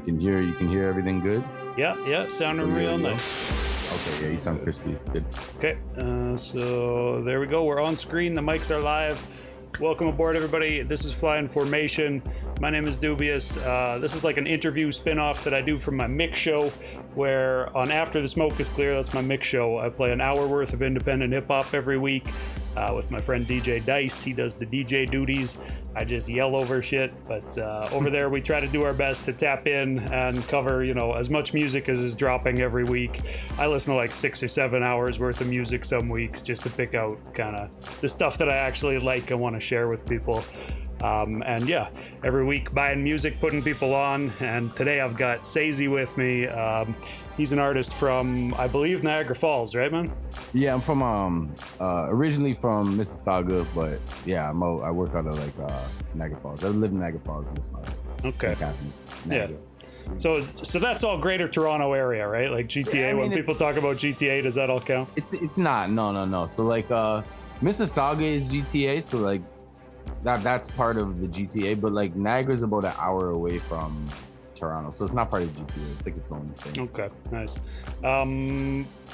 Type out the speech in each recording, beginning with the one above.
You can hear everything good? Yeah, sounding real nice. Okay, yeah, you sound crispy. Good. Okay, so there we go. We're on screen. The mics are live. Welcome aboard, everybody. This is Fly in Formation. My name is Doobyis. This is like an interview spin-off that I do from my mix show, where on After the Smoke is Clear, that's my mix show. I play an hour worth of independent hip-hop every week with my friend DJ Dice. He does the DJ duties. I just yell over shit, but over there we try to do our best to tap in and cover, you know, as much music as is dropping every week. I listen to like 6 or 7 hours worth of music some weeks just to pick out kind of the stuff that I actually like and want to share with people. And yeah, every week buying music, putting people on, and today I've got Sayzee with me. He's an artist from, I believe, Niagra Falls, right, man? Yeah, I'm from originally from Mississauga, but yeah, I work out of like Niagara Falls. I live in Niagara Falls. Okay. Yeah. So that's all Greater Toronto area, right? Like GTA. Yeah, I mean, when people talk about GTA, does that all count? It's not. No. So like Mississauga is GTA, so like that's part of the GTA, but like Niagara's about an hour away from Toronto, so it's not part of GTA. It's like its own thing. Okay, nice.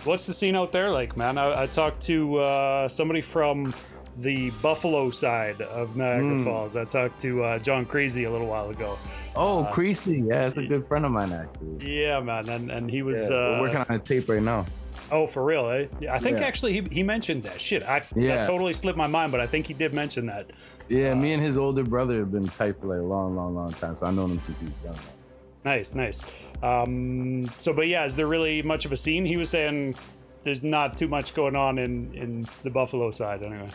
What's the scene out there like, man? I talked to somebody from the Buffalo side of Niagara Falls. I talked to John Crazy a little while ago. Oh, Crazy, yeah, that's a good friend of mine actually. Yeah, man, and he was we're working on a tape right now. Oh, for real, eh? Yeah, I think actually he mentioned that. Shit, that totally slipped my mind, but I think he did mention that. Yeah, me and his older brother have been tight for like a long time, so I've known him since he was young. Nice. But yeah, is there really much of a scene? He was saying there's not too much going on in the Buffalo side, anyway.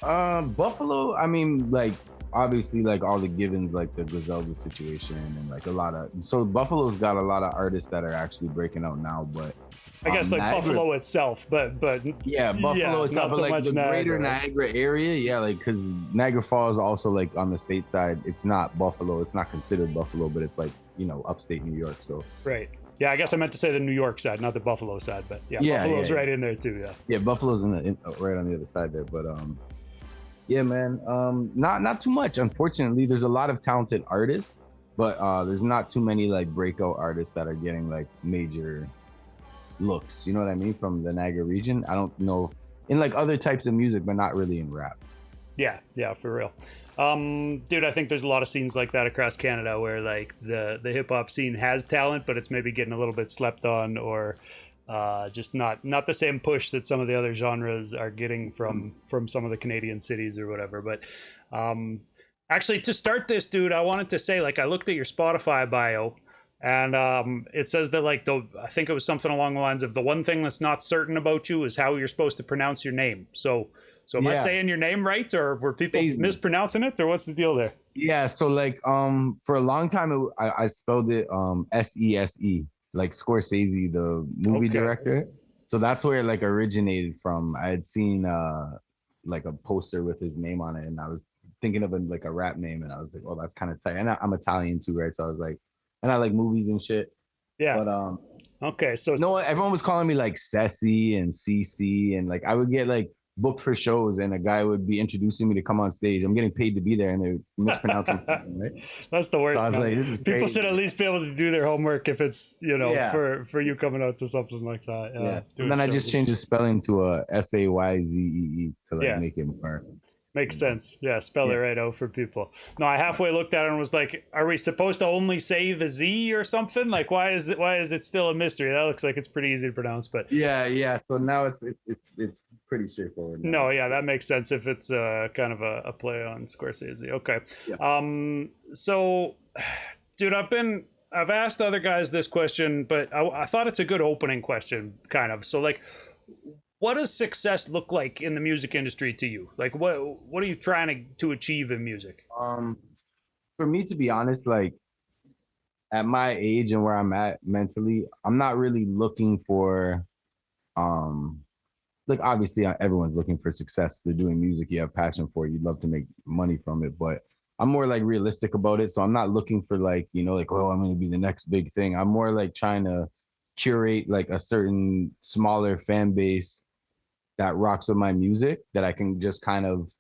Buffalo, I mean, like obviously, like all the givens, like the Griselda situation, and like a lot of. So Buffalo's got a lot of artists that are actually breaking out now, but. I guess like Niagara, Buffalo itself, but yeah, Buffalo itself, not so like much the Niagara, greater Niagara area, yeah, like because Niagara Falls also like on the state side, it's not Buffalo, it's not considered Buffalo, but it's like, you know, upstate New York. So right, yeah, I guess I meant to say the New York side, not the Buffalo side, but Buffalo's right in there too, yeah. Buffalo's right on the other side there, but yeah, man, not too much. Unfortunately, there's a lot of talented artists, but there's not too many like breakout artists that are getting like major looks, you know what I mean, from the Niagara region. I don't know in like other types of music, but not really in rap. Yeah, for real. Dude, I think there's a lot of scenes like that across Canada where like the hip-hop scene has talent, but it's maybe getting a little bit slept on, or just not the same push that some of the other genres are getting from some of the Canadian cities or whatever. But actually, to start this, dude, I wanted to say, like, I looked at your Spotify bio, and it says that like I think it was something along the lines of the one thing that's not certain about you is how you're supposed to pronounce your name. So am I saying your name right, or were people mispronouncing it, or what's the deal there? Yeah, so like for a long time I spelled it SESE, like Scorsese, the movie director. So that's where it like originated from. I had seen like a poster with his name on it, and I was thinking of like a rap name, and I was like, oh, that's kind of tight. And I'm Italian too, right? So I was like, and I like movies and shit. Yeah. But okay, so no, everyone was calling me like Ceci and CC, and like I would get like booked for shows, and a guy would be introducing me to come on stage. I'm getting paid to be there, and they're mispronouncing something, right? That's the worst. So I was like, this is people crazy. Should at least be able to do their homework if it's, you know, for you coming out to something like that. Yeah. And then I just changed the spelling to a SAYZEE to like make it more. Makes sense. Yeah, spell it right out for people. No, I halfway looked at it and was like, are we supposed to only say the Z or something? Like, why is it still a mystery? That looks like it's pretty easy to pronounce, but yeah. So now it's pretty straightforward now. No, yeah, that makes sense if it's kind of a play on Scorsese. Okay. Yeah. So dude, I've asked other guys this question, but I thought it's a good opening question, kind of. So like, what does success look like in the music industry to you? Like, what are you trying to achieve in music? For me, to be honest, like at my age and where I'm at mentally, I'm not really looking for, like obviously everyone's looking for success. They're doing music, you have passion for it, you'd love to make money from it, but I'm more like realistic about it. So I'm not looking for like, you know, like, oh, I'm going to be the next big thing. I'm more like trying to curate like a certain smaller fan base that rocks with my music that I can just kind of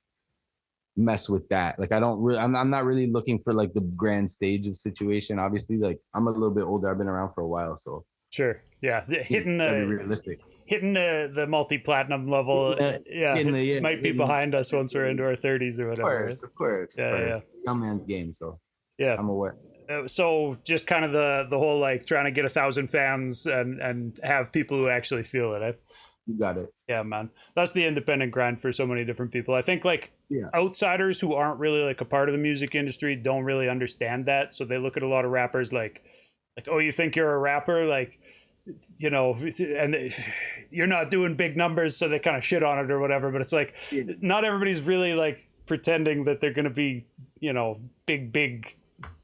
mess with that. Like I don't really, I'm not really looking for like the grand stage of situation. Obviously, like I'm a little bit older. I've been around for a while, so Sure. Yeah. you Hitting gotta be the realistic. hitting the multi-platinum level, yeah, Yeah, might be behind us once we're into our 30s or whatever. Right? of course, of Yeah, yeah, course. Young man's game, so yeah. I'm aware. So just kind of the whole like trying to get 1,000 fans and have people who actually feel it. Eh? You got it. Yeah, man. That's the independent grind for so many different people. I think like outsiders who aren't really like a part of the music industry don't really understand that. So they look at a lot of rappers like, oh, you think you're a rapper? Like, you know, and you're not doing big numbers, so they kind of shit on it or whatever. But it's like, not everybody's really like pretending that they're going to be, you know, big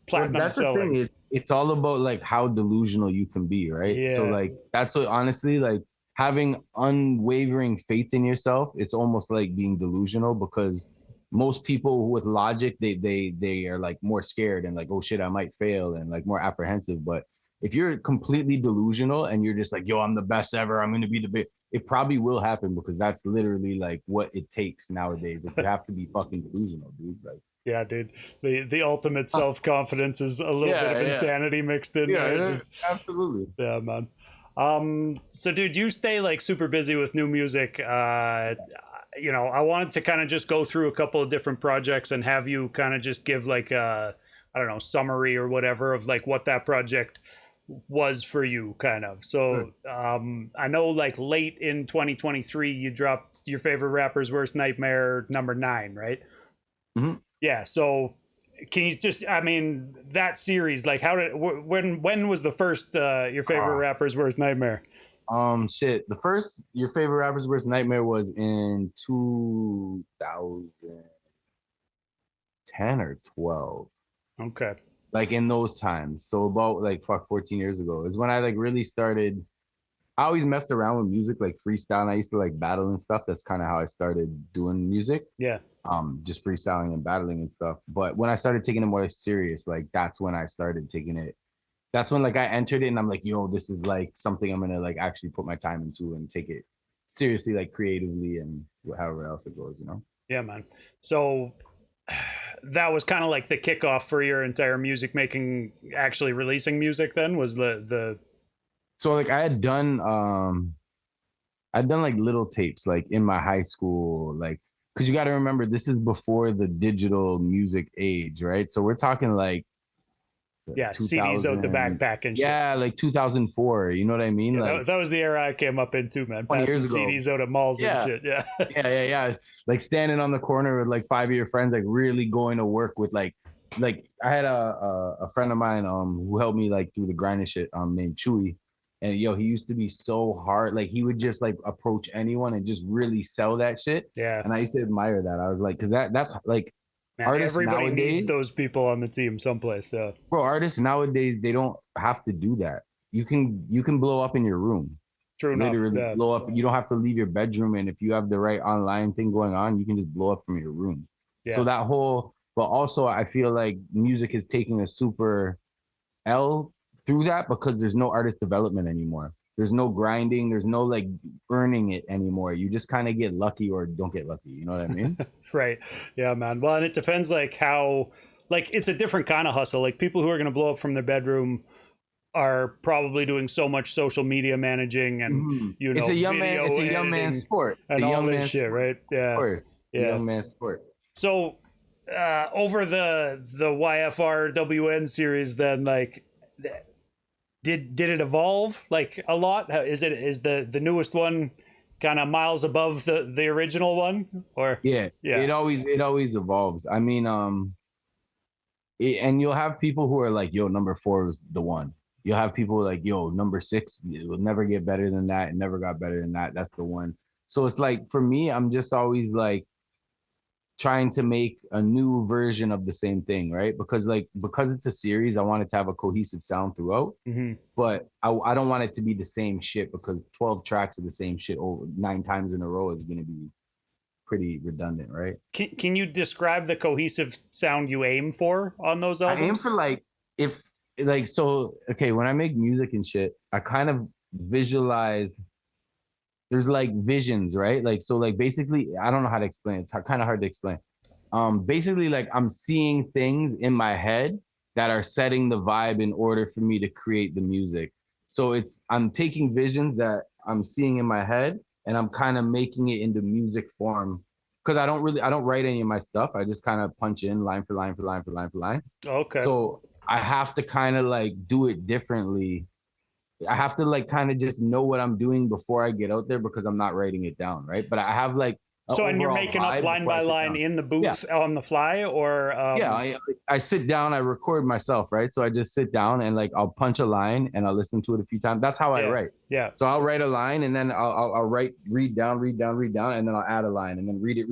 platinum that's selling. the thing. It's all about like how delusional you can be, right? Yeah. So like that's what honestly like having unwavering faith in yourself. It's almost like being delusional because most people with logic they are like more scared and like, oh shit, I might fail and like more apprehensive. But if you're completely delusional and you're just like, yo, I'm the best ever, I'm gonna be the big, it probably will happen because that's literally like what it takes nowadays. If you have to be fucking delusional, dude. Like, yeah, dude. The ultimate self confidence is a little bit of insanity mixed in there. Just absolutely. Yeah, man. So dude, you stay like super busy with new music. You know, I wanted to kind of just go through a couple of different projects and have you kind of just give like a, I don't know, summary or whatever of like what that project was for you kind of. So I know like late in 2023 you dropped Your Favorite Rapper's Worst Nightmare #9, right? Mm-hmm. Yeah, so can you just, I mean, that series, like how did, when was the first Your Favorite Rapper's Worst Nightmare? Shit, the first Your Favorite Rapper's Worst Nightmare was in 2010 or 12. Okay. Like in those times. So about like 14 years ago is when I like really started. I always messed around with music, like freestyle, and I used to like battle and stuff. That's kind of how I started doing music. Yeah. Just freestyling and battling and stuff. But when I started taking it more serious, like that's when I started taking it. That's when like I entered it and I'm like, yo, this is like something I'm gonna like actually put my time into and take it seriously, like creatively and however else it goes, you know? Yeah, man. So that was kind of like the kickoff for your entire music making, actually releasing music then was the So like I'd done like little tapes like in my high school, like because you got to remember this is before the digital music age, right? So we're talking like CDs out the backpack and shit. Yeah, like 2004. You know what I mean? Yeah, like that was the era I came up into, man. 20 years ago. CDs out at malls and shit. Yeah. yeah. Like standing on the corner with like 5 of your friends, like really going to work with like I had a friend of mine who helped me like through the grind and shit named Chewy. And yo, he used to be so hard. Like he would just like approach anyone and just really sell that shit. Yeah. And I used to admire that. I was like, because that's like man, artists everybody nowadays, needs those people on the team someplace. Yeah. Bro, artists nowadays they don't have to do that. You can blow up in your room. True enough. Literally blow up. You don't have to leave your bedroom. And if you have the right online thing going on, you can just blow up from your room. Yeah. So that whole, but also I feel like music is taking a super L through that because there's no artist development anymore. There's no grinding. There's no like earning it anymore. You just kind of get lucky or don't get lucky. You know what I mean? Right. Yeah, man. Well, and it depends like how, like it's a different kind of hustle. Like people who are going to blow up from their bedroom are probably doing so much social media managing and you know, it's a young man's sport. And all this shit, right? Yeah. Sport. Yeah. Young man's sport. So over the YFRWN series, then like did it evolve like a lot? Is the newest one kind of miles above the original one? Or it always evolves. I mean, and you'll have people who are like, yo, number 4 is the one. You'll have people like, yo, number 6 will never get better than that. It never got better than that. That's the one. So it's like, for me, I'm just always like trying to make a new version of the same thing, right? Because it's a series, I want it to have a cohesive sound throughout. Mm-hmm. But I don't want it to be the same shit because 12 tracks of the same shit over 9 times in a row is going to be pretty redundant, right? Can you describe the cohesive sound you aim for on those albums? I aim for when I make music and shit, I kind of visualize. There's like visions, right? Like, so like basically, I don't know how to explain. It's kind of hard to explain. basically like I'm seeing things in my head that are setting the vibe in order for me to create the music. So I'm taking visions that I'm seeing in my head and I'm kind of making it into music form. Cause I don't write any of my stuff. I just kind of punch in line for line for line for line for line. Okay. So I have to kind of like do it differently. I have to like kind of just know what I'm doing before I get out there because I'm not writing it down, right? But I have like So, and you're overall making up vibe line before I by sit line down. in the Yeah. booth on the fly, or Yeah, I sit down, I record myself, right? So I just sit down and like I'll punch a line and I'll listen to it a few times. That's how I yeah, write. yeah, So I'll write a line and then I'll write, read down, and then I'll add a line and then read it,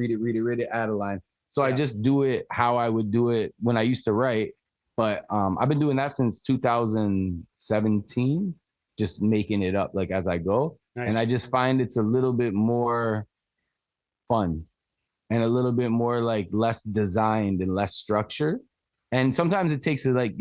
add a line. So I just do it how I would do it when I used to write. But I've been doing that since 2017, just making it up like as I go. nice. And I just find it's a little bit more fun and a little bit more like less designed and less structured. And sometimes it takes it like,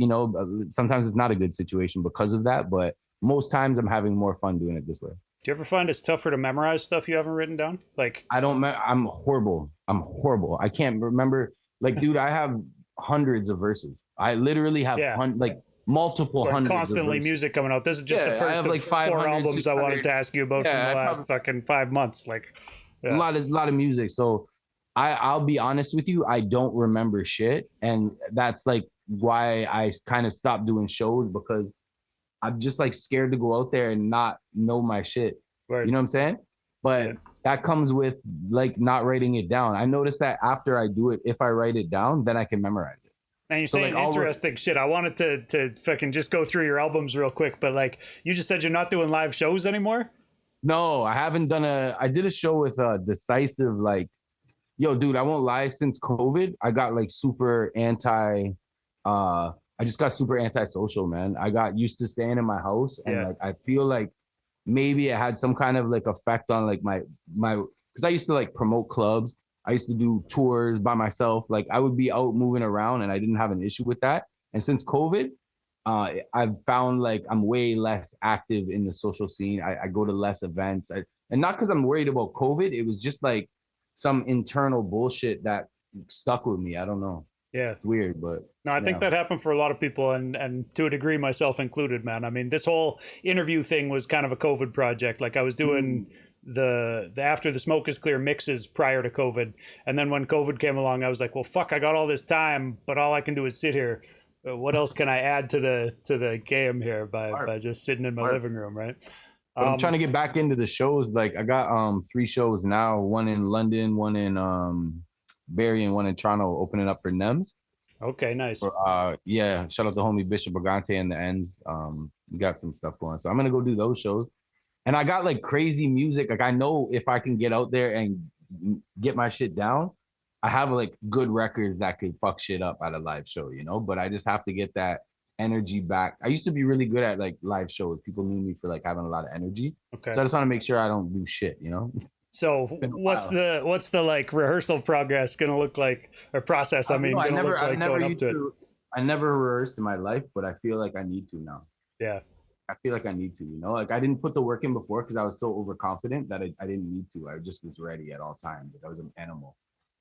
sometimes it's not a good situation because of that. But most times I'm having more fun doing it this way. Do you ever find it's tougher to memorize stuff you haven't written down? Like, I'm horrible. I can't remember. Like, dude, I have hundreds of verses. I literally have like multiple hundreds. Constantly music coming out. This is just the first of like 4 albums I wanted to ask you about from the last fucking 5 months. Like, a lot of music. So I'll be honest with you, I don't remember shit. And that's like why I kind of stopped doing shows, because I'm just like scared to go out there and not know my shit. Right. You know what I'm saying? But that comes with like not writing it down. I noticed that after I do it, if I write it down, then I can memorize it. And you're saying like, interesting shit. I wanted to fucking just go through your albums real quick, but like you just said you're not doing live shows anymore? No, I haven't done I did a show with Decisive, like, yo, dude, I won't lie, since COVID, I got like super I just got super antisocial, man. I got used to staying in my house, and like I feel like maybe it had some kind of like effect on like my because I used to like promote clubs. I used to do tours by myself. Like I would be out moving around and I didn't have an issue with that. And since COVID, I've found like I'm way less active in the social scene. I go to less events. And not because I'm worried about COVID. It was just like some internal bullshit that stuck with me. I don't know. Yeah. It's weird, but no, I think that happened for a lot of people, and to a degree myself included, man. I mean, this whole interview thing was kind of a COVID project. Like I was doing the After the Smoke is Clear mixes prior to COVID. And then when COVID came along, I was like, well, fuck, I got all this time, but all I can do is sit here. What else can I add to the game here by just sitting in my living room, right? I'm trying to get back into the shows. Like I got 3 shows now, one in London, one in Barrie, and one in Toronto, opening up for NEMS. Okay, nice. Shout out to homie Bishop Brigante and the Ends. We got some stuff going, so I'm gonna go do those shows. And I got like crazy music. Like I know if I can get out there and get my shit down, I have like good records that could fuck shit up at a live show, But I just have to get that energy back. I used to be really good at like live shows. People knew me for like having a lot of energy. Okay. So I just want to make sure I don't do shit, So what's the like rehearsal progress gonna look like, or process? I mean, I never rehearsed in my life, but I feel like I need to now. Yeah. I feel like I need to, like I didn't put the work in before because I was so overconfident that I didn't need to. I just was ready at all times. Like I was an animal.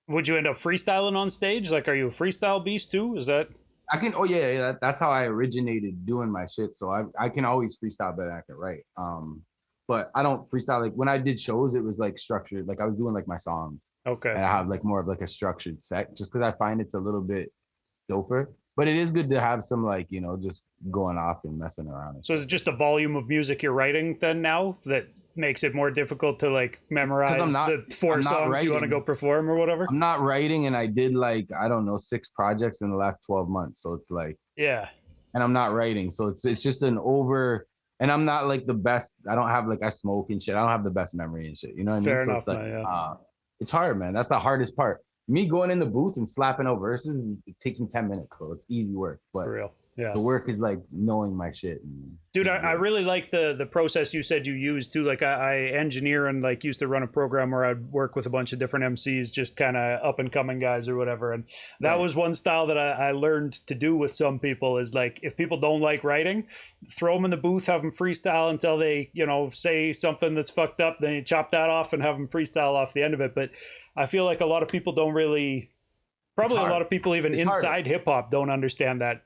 Would you end up freestyling on stage? Like, are you a freestyle beast too? Is that? I can. Oh yeah. That's how I originated doing my shit. So I can always freestyle better than I can write. But I don't freestyle. Like when I did shows, it was like structured. Like I was doing like my songs. Okay. And I have like more of like a structured set, just because I find it's a little bit doper. But it is good to have some like, just going off and messing around. So is it just the volume of music you're writing then now that makes it more difficult to like memorize the 4 songs you want to go perform or whatever? I'm not writing, and I did like, I don't know, 6 projects in the last 12 months. So it's like, yeah. And I'm not writing. So it's just and I'm not like the best. I don't have like, I smoke and shit. I don't have the best memory and shit. You know what I mean? Fair enough, so it's like, it's hard, man. That's the hardest part. Me going in the booth and slapping out verses, it takes me 10 minutes, bro. It's easy work. But for real. Yeah. The work is like knowing my shit. Dude, I really like the process you said you use too. Like I engineer and like used to run a program where I'd work with a bunch of different MCs, just kind of up and coming guys or whatever. And that was one style that I learned to do with some people is like, if people don't like writing, throw them in the booth, have them freestyle until they, say something that's fucked up. Then you chop that off and have them freestyle off the end of it. But I feel like a lot of people don't really Probably a hard. lot of people even It's inside hip hop don't understand that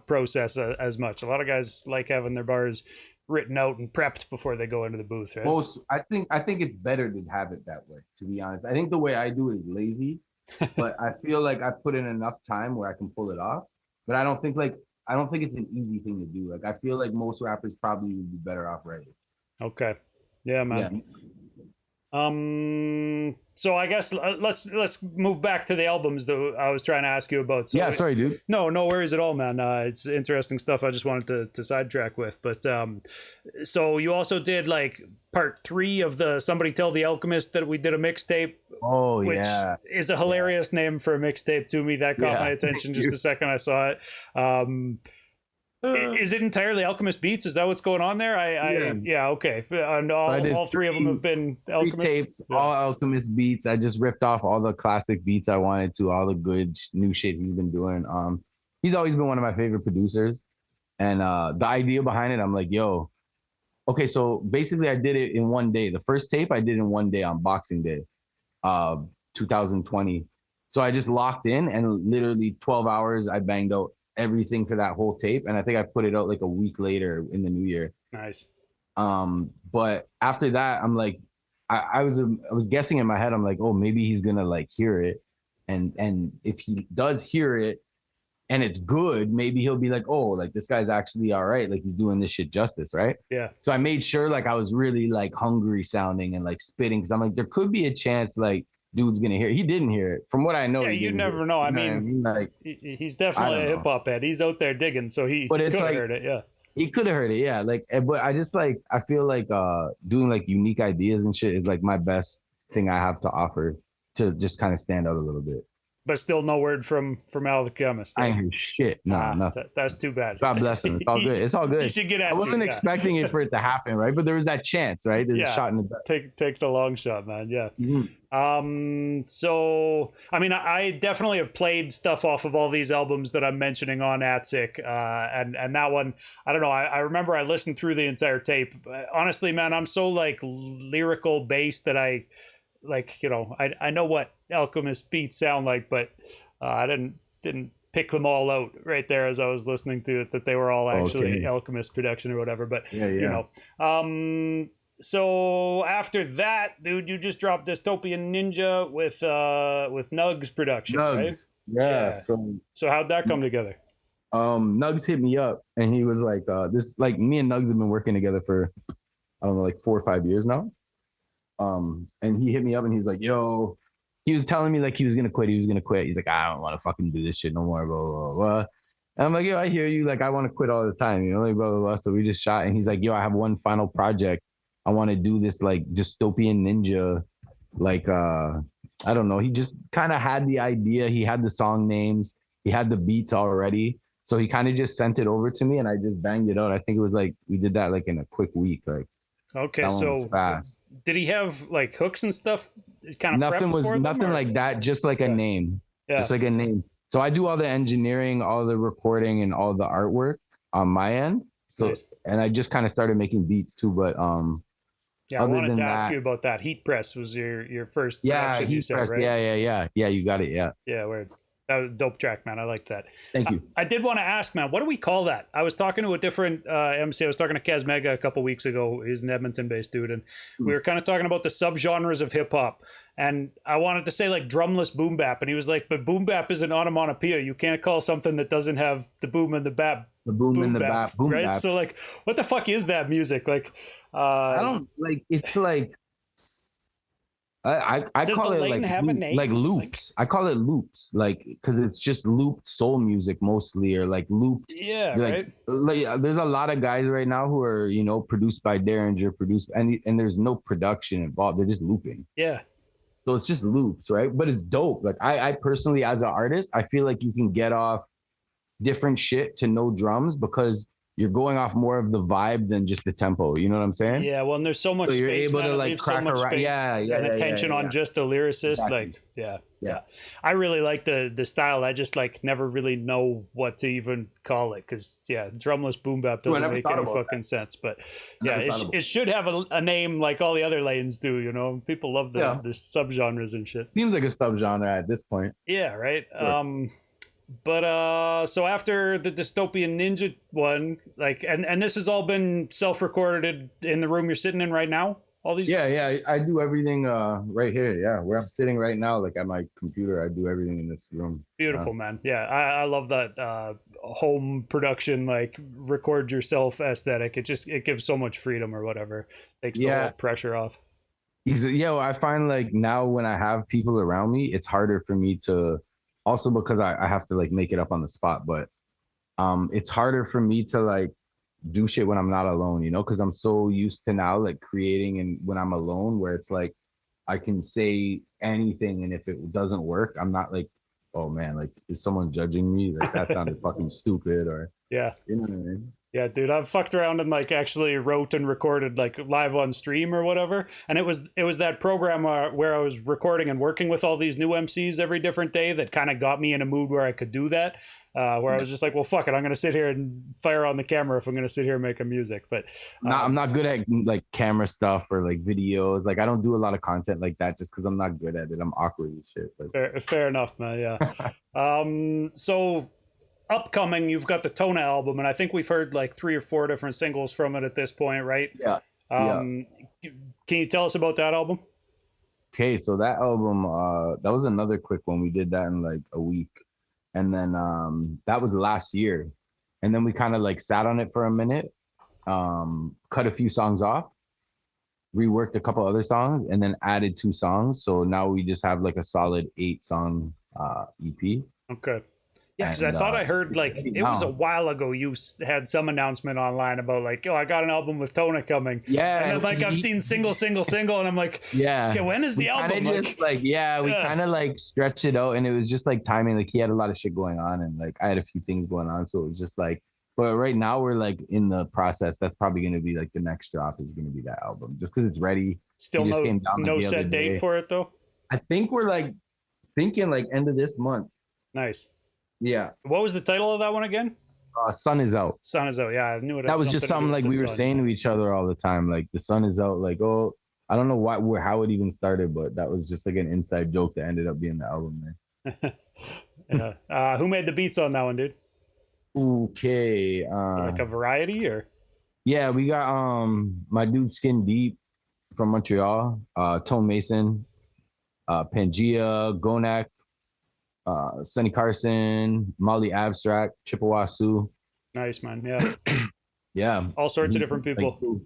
process as much. A lot of guys like having their bars written out and prepped before they go into the booth, right? I think it's better to have it that way, to be honest. I think the way I do it is lazy, but I feel like I put in enough time where I can pull it off. But I don't think it's an easy thing to do. Like I feel like most rappers probably would be better off writing. Okay. Yeah, Yeah. man. So I guess let's move back to the albums that I was trying to ask you about. So Yeah, sorry, dude. no worries at all, man. It's interesting stuff. I just wanted to sidetrack with, but so you also did like part 3 of the Somebody Tell the Alchemist that we did a mixtape. Oh, which yeah. is a hilarious name for a mixtape to me. That caught my attention just the second I saw it. Is it entirely Alchemist beats? Is that what's going on there? Yeah, okay. And all 3 of them have been Alchemist. Tapes, all Alchemist beats. I just ripped off all the classic beats I wanted to, all the good new shit he's been doing. He's always been one of my favorite producers. And the idea behind it, I'm like, yo, okay, so basically I did it in one day. The first tape I did in one day on Boxing Day, 2020. So I just locked in and literally 12 hours I banged out everything for that whole tape, and I think I put it out like a week later in the new year. Nice. But after that, I'm like, I was guessing in my head, I'm like, oh, maybe he's gonna like hear it, and if he does hear it and it's good, maybe he'll be like, oh, like this guy's actually all right, like he's doing this shit justice, right? Yeah. So I made sure like I was really like hungry sounding and like spitting, because I'm like, there could be a chance like dude's gonna hear it. He didn't hear it, from what I know. Yeah, you never know. I mean, like, he's definitely a hip hop head. He's out there digging, so he could have heard it. Yeah, he could have heard it. Yeah, like, but I just like, I feel like doing like unique ideas and shit is like my best thing I have to offer to just kind of stand out a little bit. But still no word from Alchemist. I ain't hear shit. No, nothing. That's too bad. God bless him. It's all good. It's all good. He should get at I wasn't expecting it for it to happen, right? But there was that chance, right? There's a shot in the back. Take the long shot, man. Yeah. Mm-hmm. So I mean, I definitely have played stuff off of all these albums that I'm mentioning on Atzik, and that one, I don't know. I remember I listened through the entire tape. Honestly, man, I'm so like lyrical based that I like, you know, I know what Alchemist beats sound like, but I didn't pick them all out right there as I was listening to it, that they were all actually Alchemist production or whatever. But you know, so after that, dude, you just dropped Dystopian Ninja with Nugs production, right? Yeah. So how'd that come together? Nugs hit me up and he was like, this, like, me and Nugs have been working together for, I don't know, like 4 or 5 years now. And he hit me up and he's like, yo, he was telling me like he was gonna quit. He's like, I don't want to fucking do this shit no more, blah, blah, blah. And I'm like, yo, I hear you. Like, I want to quit all the time, you know, like, blah, blah, blah. So we just shot, and he's like, yo, I have one final project. I want to do this like Dystopian Ninja. Like, I don't know. He just kind of had the idea. He had the song names. He had the beats already. So he kind of just sent it over to me and I just banged it out. I think it was like, we did that like in a quick week. Like, okay, so fast. Did he have like hooks and stuff? Kind of nothing like that. Just like a name, just like a name. So I do all the engineering, all the recording, and all the artwork on my end. So nice. And I just kind of started making beats too. But yeah, I wanted to ask you about that. Heat Press was your first. Yeah, Heat Press. Right? Yeah. You got it. Yeah, weird. That was a dope track, man. I like that. Thank you. I did want to ask, man, what do we call that? I was talking to a different MC. I was talking to Kaz Mega a couple weeks ago. He's an Edmonton-based dude, and we were kind of talking about the subgenres of hip hop. And I wanted to say like drumless boom bap, and he was like, "But boom bap is an onomatopoeia. You can't call something that doesn't have the boom and the bap. The boom and the bap, boom right? Bap. So like, what the fuck is that music? Like, I don't like. It's like. I call it like loops. I call it loops, like, because it's just looped soul music mostly, or like looped. Yeah, like, right. Like, there's a lot of guys right now who are, you know, produced by Derringer, and there's no production involved. They're just looping. Yeah. So it's just loops, right? But it's dope. Like I personally, as an artist, I feel like you can get off different shit to no drums, because you're going off more of the vibe than just the tempo. You know what I'm saying? Yeah, well, and there's so much So you're space, able man. to It like leaves so crack much around. space and attention on just the lyricist. Exactly. Like, yeah. Yeah. I really like the style. I just like never really know what to even call it because drumless boom bap doesn't make any fucking sense. But yeah, it should have a name like all the other lanes do. You know, people love the subgenres and shit. Seems like a subgenre at this point. Yeah, right. Sure. But so after the dystopian ninja one, like, and this has all been self-recorded in the room you're sitting in right now. All these. Yeah, I do everything right here. Yeah, where I'm sitting right now, like at my computer, I do everything in this room. Beautiful, man. Yeah, I love that home production, like record yourself aesthetic. It gives so much freedom or whatever. Takes the whole pressure off. Yeah, I find like now when I have people around me, it's harder for me to. Also because I have to like make it up on the spot, but it's harder for me to like do shit when I'm not alone, you know, because I'm so used to now like creating and when I'm alone where it's like I can say anything and if it doesn't work, I'm not like, oh man, like is someone judging me? Like that sounded fucking stupid or you know what I mean? Yeah, dude, I've fucked around and like actually wrote and recorded like live on stream or whatever, and it was that program where I was recording and working with all these new MCs every different day that kind of got me in a mood where I could do that. Where I was just like, well, fuck it, I'm gonna sit here and fire on the camera if I'm gonna sit here and make a music. But I'm not good at like camera stuff or like videos. Like I don't do a lot of content like that just because I'm not good at it. I'm awkward and shit. But... Fair enough, man. Yeah. So. Upcoming, you've got the Tona album, and I think we've heard like 3 or 4 different singles from it at this point, right? Yeah. Can you tell us about that album? Okay, so that album, that was another quick one. We did that in like a week, and then that was last year, and then we kind of like sat on it for a minute, cut a few songs off, reworked a couple other songs, and then added 2 songs. So now we just have like a solid 8-song EP. Okay. Yeah, because I thought I heard like it was a while ago you had some announcement online about like, oh, I got an album with Tona coming. Yeah, and then, like I've seen single, and I'm like, okay, when is the album? We kind of like stretched it out, and it was just like timing. Like he had a lot of shit going on, and like I had a few things going on, so it was just like. But right now we're like in the process. That's probably going to be like the next drop is going to be that album, just because it's ready. Still no set date for it though. I think we're like thinking like end of this month. Nice. Yeah. What was the title of that one again? Sun is out. Sun is out. Yeah, I knew it. That was just something like we were saying to each other all the time. Like the sun is out. Like, oh, I don't know how it even started, but that was just like an inside joke that ended up being the album, man. Yeah. Who made the beats on that one, dude? Okay. Like a variety or? Yeah, we got my dude Skin Deep from Montreal, Tone Mason, Pangea, Gonak. Sonny Carson, Molly Abstract, Chippewa Sioux. Nice, man. Yeah. Yeah. All sorts of different people.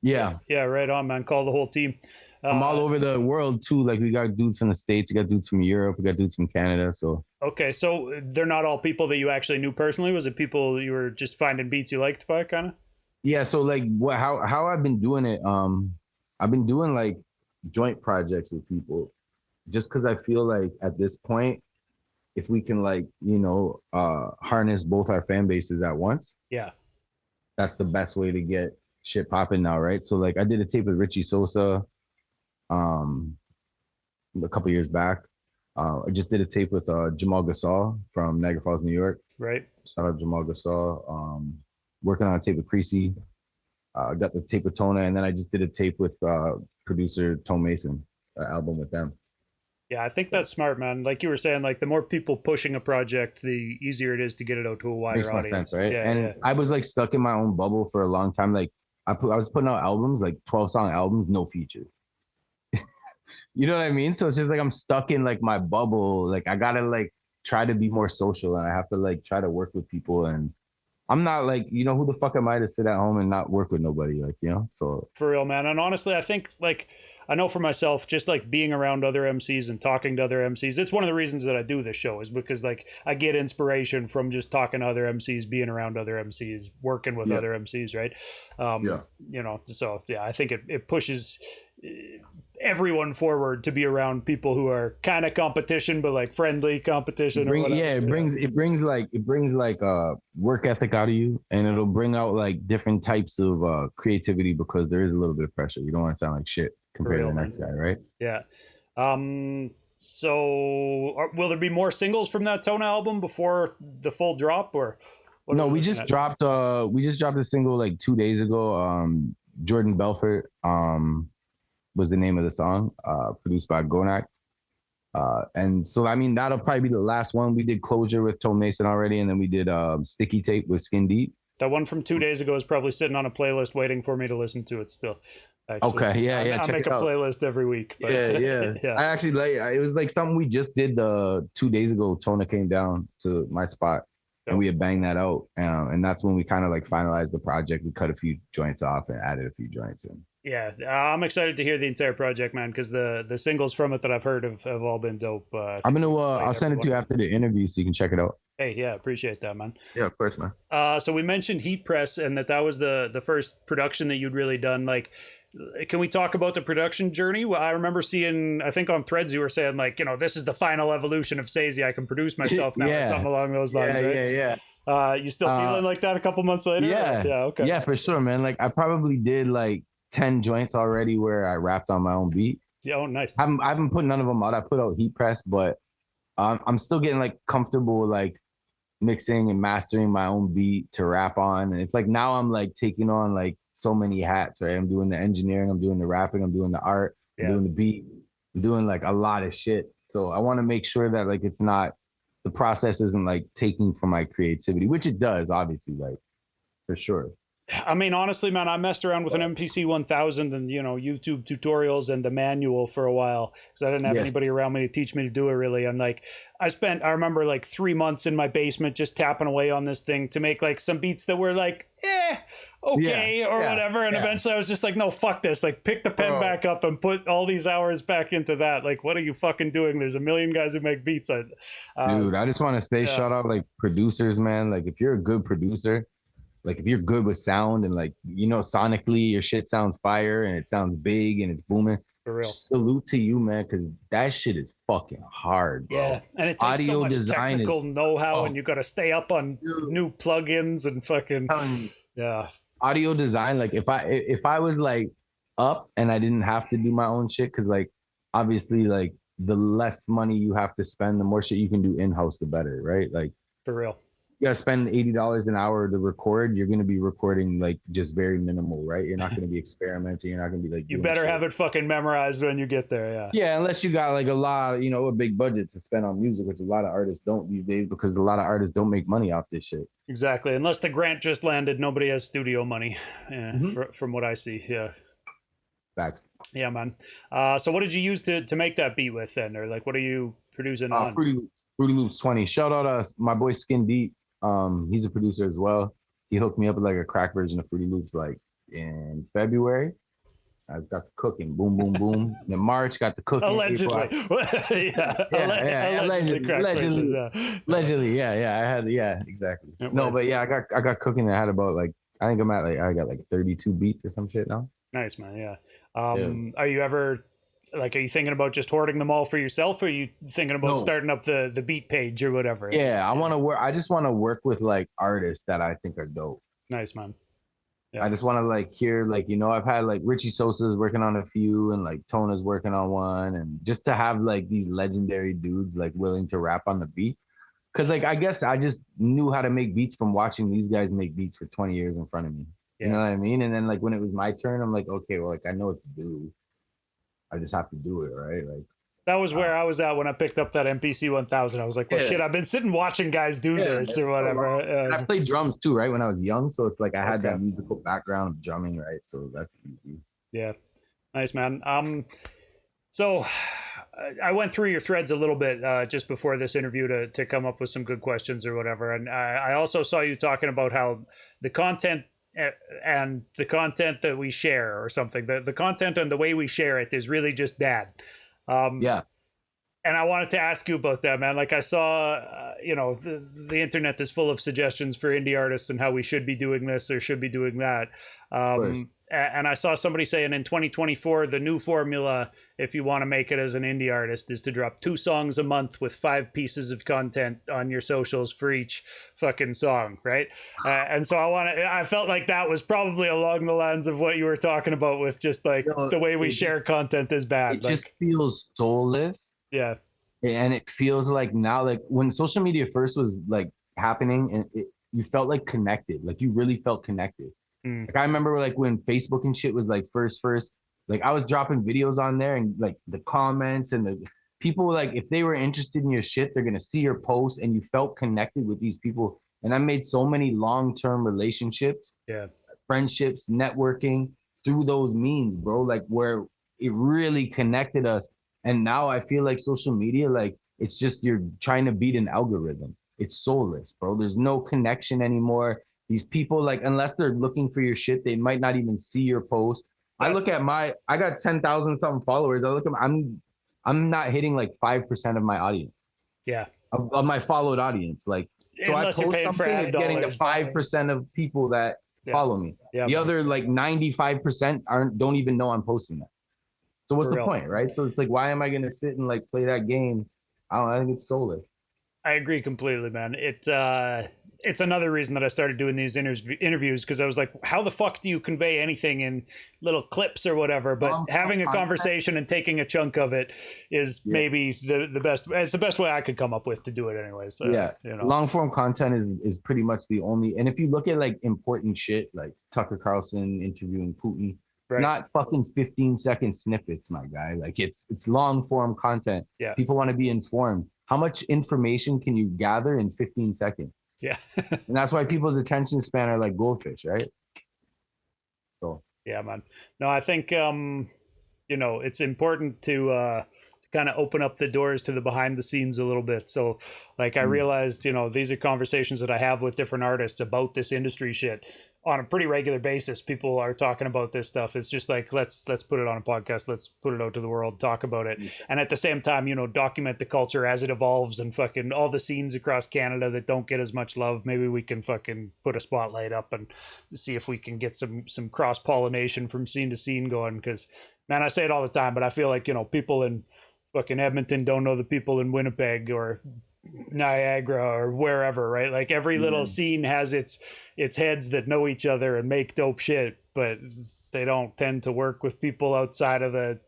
Yeah. Yeah, right on, man. Call the whole team. I'm all over the world too. Like we got dudes from the States, we got dudes from Europe, we got dudes from Canada. So okay, so they're not all people that you actually knew personally. Was it people you were just finding beats you liked by, kind of? Yeah. So like how I've been doing it. I've been doing like joint projects with people, just because I feel like at this point, if we can like, you know, harness both our fan bases at once. Yeah. That's the best way to get shit popping now, right? So like I did a tape with Richie Sosa a couple years back. I just did a tape with Jamal Gasol from Niagra Falls, New York. Right. Shout out Jamal Gasol. Working on a tape with Creasy. Got the tape with Tona, and then I just did a tape with producer Tone Mason, album with them. Yeah, I think that's smart, man. Like you were saying, like the more people pushing a project, the easier it is to get it out to a wider audience. Makes more sense, right? Yeah, and I was like stuck in my own bubble for a long time. Like I was putting out albums, like 12-song albums, no features. You know what I mean? So it's just like I'm stuck in like my bubble. Like I gotta like try to be more social, and I have to like try to work with people. And I'm not like, you know, who the fuck am I to sit at home and not work with nobody? Like, you know, so for real, man. And honestly, I think like I know for myself, just like being around other MCs and talking to other MCs, it's one of the reasons that I do this show, is because like I get inspiration from just talking to other MCs, being around other MCs, working with other MCs, right? You know, so yeah, I think it pushes everyone forward to be around people who are kind of competition, but like friendly competition. Or whatever. Yeah, it brings like work ethic out of you, and it'll bring out like different types of creativity because there is a little bit of pressure. You don't want to sound like shit compared to the next guy, right? Yeah. So will there be more singles from that Tona album before the full drop, or no? We just dropped a single like 2 days ago. Jordan Belfort was the name of the song, produced by Gonak. And so I mean that'll probably be the last one. We did Closure with Tone Mason already, and then we did Sticky Tape with Skin Deep. That one from 2 days ago is probably sitting on a playlist waiting for me to listen to it still. Actually. Okay, yeah. I make a playlist every week. But yeah. I actually it was like something we just did 2 days ago. Tona came down to my spot and we had banged that out. And that's when we kind of like finalized the project. We cut a few joints off and added a few joints in. Yeah, I'm excited to hear the entire project, man, because the singles from it that I've heard have all been dope. I'm gonna I'll send it to you after the interview so you can check it out. Hey, yeah, appreciate that, man. Yeah, of course, man. So we mentioned Heat Press and that was the first production that you'd really done. Like, can we talk about the production journey? Well, I remember seeing, I think on Threads, you were saying like, this is the final evolution of Sayzee. I can produce myself now, or something along those lines, right? Yeah. You still feeling like that a couple months later? Yeah. Yeah. Okay. Yeah, for sure, man. Like I probably did like 10 joints already where I rapped on my own beat. Yeah. Oh, nice. I haven't put none of them out. I put out Heat Press, but I'm still getting like comfortable like mixing and mastering my own beat to rap on. And it's like now I'm like taking on like so many hats, right? I'm doing the engineering, I'm doing the rapping, I'm doing the art, I'm doing the beat, I'm doing like a lot of shit. So I want to make sure that like it's not, the process isn't like taking from my creativity, which it does, obviously, like for sure. I mean, honestly, man, I messed around with an MPC 1000 and, YouTube tutorials and the manual for a while because I didn't have anybody around me to teach me to do it really. And like, I remember like 3 months in my basement just tapping away on this thing to make like some beats that were like, okay, or whatever. And eventually I was just like, no, fuck this. Like, pick the pen back up and put all these hours back into that. Like, what are you fucking doing? There's a million guys who make beats. Dude, I just want to say shout out like producers, man. Like, if you're a good producer, like if you're good with sound and like, sonically your shit sounds fire and it sounds big and it's booming. For real. Salute to you, man, because that shit is fucking hard, bro. Yeah, and it takes so much technical know-how and you got to stay up on new plugins and fucking, audio design. Like if I was like up and I didn't have to do my own shit, because like obviously like the less money you have to spend, the more shit you can do in-house, the better, right? Like for real. You gotta spend $80 an hour to record. You're gonna be recording like just very minimal, right? You're not gonna be experimenting. You're not gonna be like. You better have it fucking memorized when you get there, yeah. Yeah, unless you got like a lot, a big budget to spend on music, which a lot of artists don't these days because a lot of artists don't make money off this shit. Exactly, unless the grant just landed, nobody has studio money, from what I see. Yeah. Facts. Yeah, man. So what did you use to make that beat with then, or like what are you producing on? Fruity Loops 20. Shout out my boy Skin Deep. He's a producer as well. He hooked me up with like a crack version of Fruity Loops like in February. I just got the cooking, boom, boom, boom. In March, got the cooking. Allegedly. Allegedly, yeah. I had, exactly. No, but yeah, I got cooking. I had about like, I think I got like 32 beats or some shit now. Nice, man. Yeah. Are you ever like, are you thinking about just hoarding them all for yourself, or are you thinking about starting up the beat page or whatever? Yeah, I want to work. I just want to work with like artists that I think are dope. Nice, man. Yeah. I just want to like hear like, I've had like Richie Sosa's working on a few and like Tona's working on one, and just to have like these legendary dudes like willing to rap on the beats. Cause like, I guess I just knew how to make beats from watching these guys make beats for 20 years in front of me. You know what I mean? And then like when it was my turn, I'm like, okay, well, like I know what to do. I just have to do it, right? Like that was where I was at when I picked up that MPC 1000. I was like, well, shit, I've been sitting watching guys do this or whatever. And I played drums too, right? When I was young. So it's like I had that musical background of drumming, right? So that's easy. Yeah. Nice, man. So I went through your threads a little bit just before this interview to come up with some good questions or whatever. And I also saw you talking about how the content and the content that we share or something, the content and the way we share it is really just bad. And I wanted to ask you about that, man. Like I saw, the internet is full of suggestions for indie artists and how we should be doing this or should be doing that. Of course. And I saw somebody saying in 2024, the new formula, if you want to make it as an indie artist, is to drop 2 songs a month with 5 pieces of content on your socials for each fucking song, right? And so I felt like that was probably along the lines of what you were talking about with just like the way we share content is bad. It just feels soulless. Yeah. And it feels like now, like when social media first was like happening, and you felt like connected, like you really felt connected. Like I remember like when Facebook and shit was like first, like I was dropping videos on there, and like the comments and the people, like if they were interested in your shit, they're gonna see your post, and you felt connected with these people. And I made so many long-term relationships, friendships, networking through those means, bro. Like where it really connected us. And now I feel like social media, like it's just you're trying to beat an algorithm. It's soulless, bro. There's no connection anymore. These people, like, unless they're looking for your shit, they might not even see your post. I got 10,000 something followers. I look at I'm not hitting like 5% of my audience. Yeah. Of my followed audience. Like, so Unless I you're post paying for something, ad it's getting to dollars. 5% of people that follow me. Yeah. The other like 95% don't even know I'm posting that. So what's the point, right? So it's like, why am I going to sit and like play that game? I think it's soulless. I agree completely, man. It's another reason that I started doing these interviews, because I was like, how the fuck do you convey anything in little clips or whatever? But having a conversation and taking a chunk of it is maybe the best. It's the best way I could come up with to do it anyway. So long form content is pretty much the only. And if you look at like important shit like Tucker Carlson interviewing Putin, it's not fucking 15-second snippets, my guy. Like it's long form content. Yeah. People want to be informed. How much information can you gather in 15 seconds? Yeah. And that's why people's attention span are like goldfish, right? So yeah, man. No, I think it's important to kind of open up the doors to the behind the scenes a little bit. So like I realized, these are conversations that I have with different artists about this industry shit on a pretty regular basis. People are talking about this stuff. It's just like, let's put it on a podcast. Let's put it out to the world, talk about it. And at the same time, document the culture as it evolves, and fucking all the scenes across Canada that don't get as much love. Maybe we can fucking put a spotlight up and see if we can get some cross pollination from scene to scene going. Cause man, I say it all the time, but I feel like, people in fucking Edmonton don't know the people in Winnipeg or Niagara or wherever, right? Like every little scene has its heads that know each other and make dope shit, but they don't tend to work with people outside of the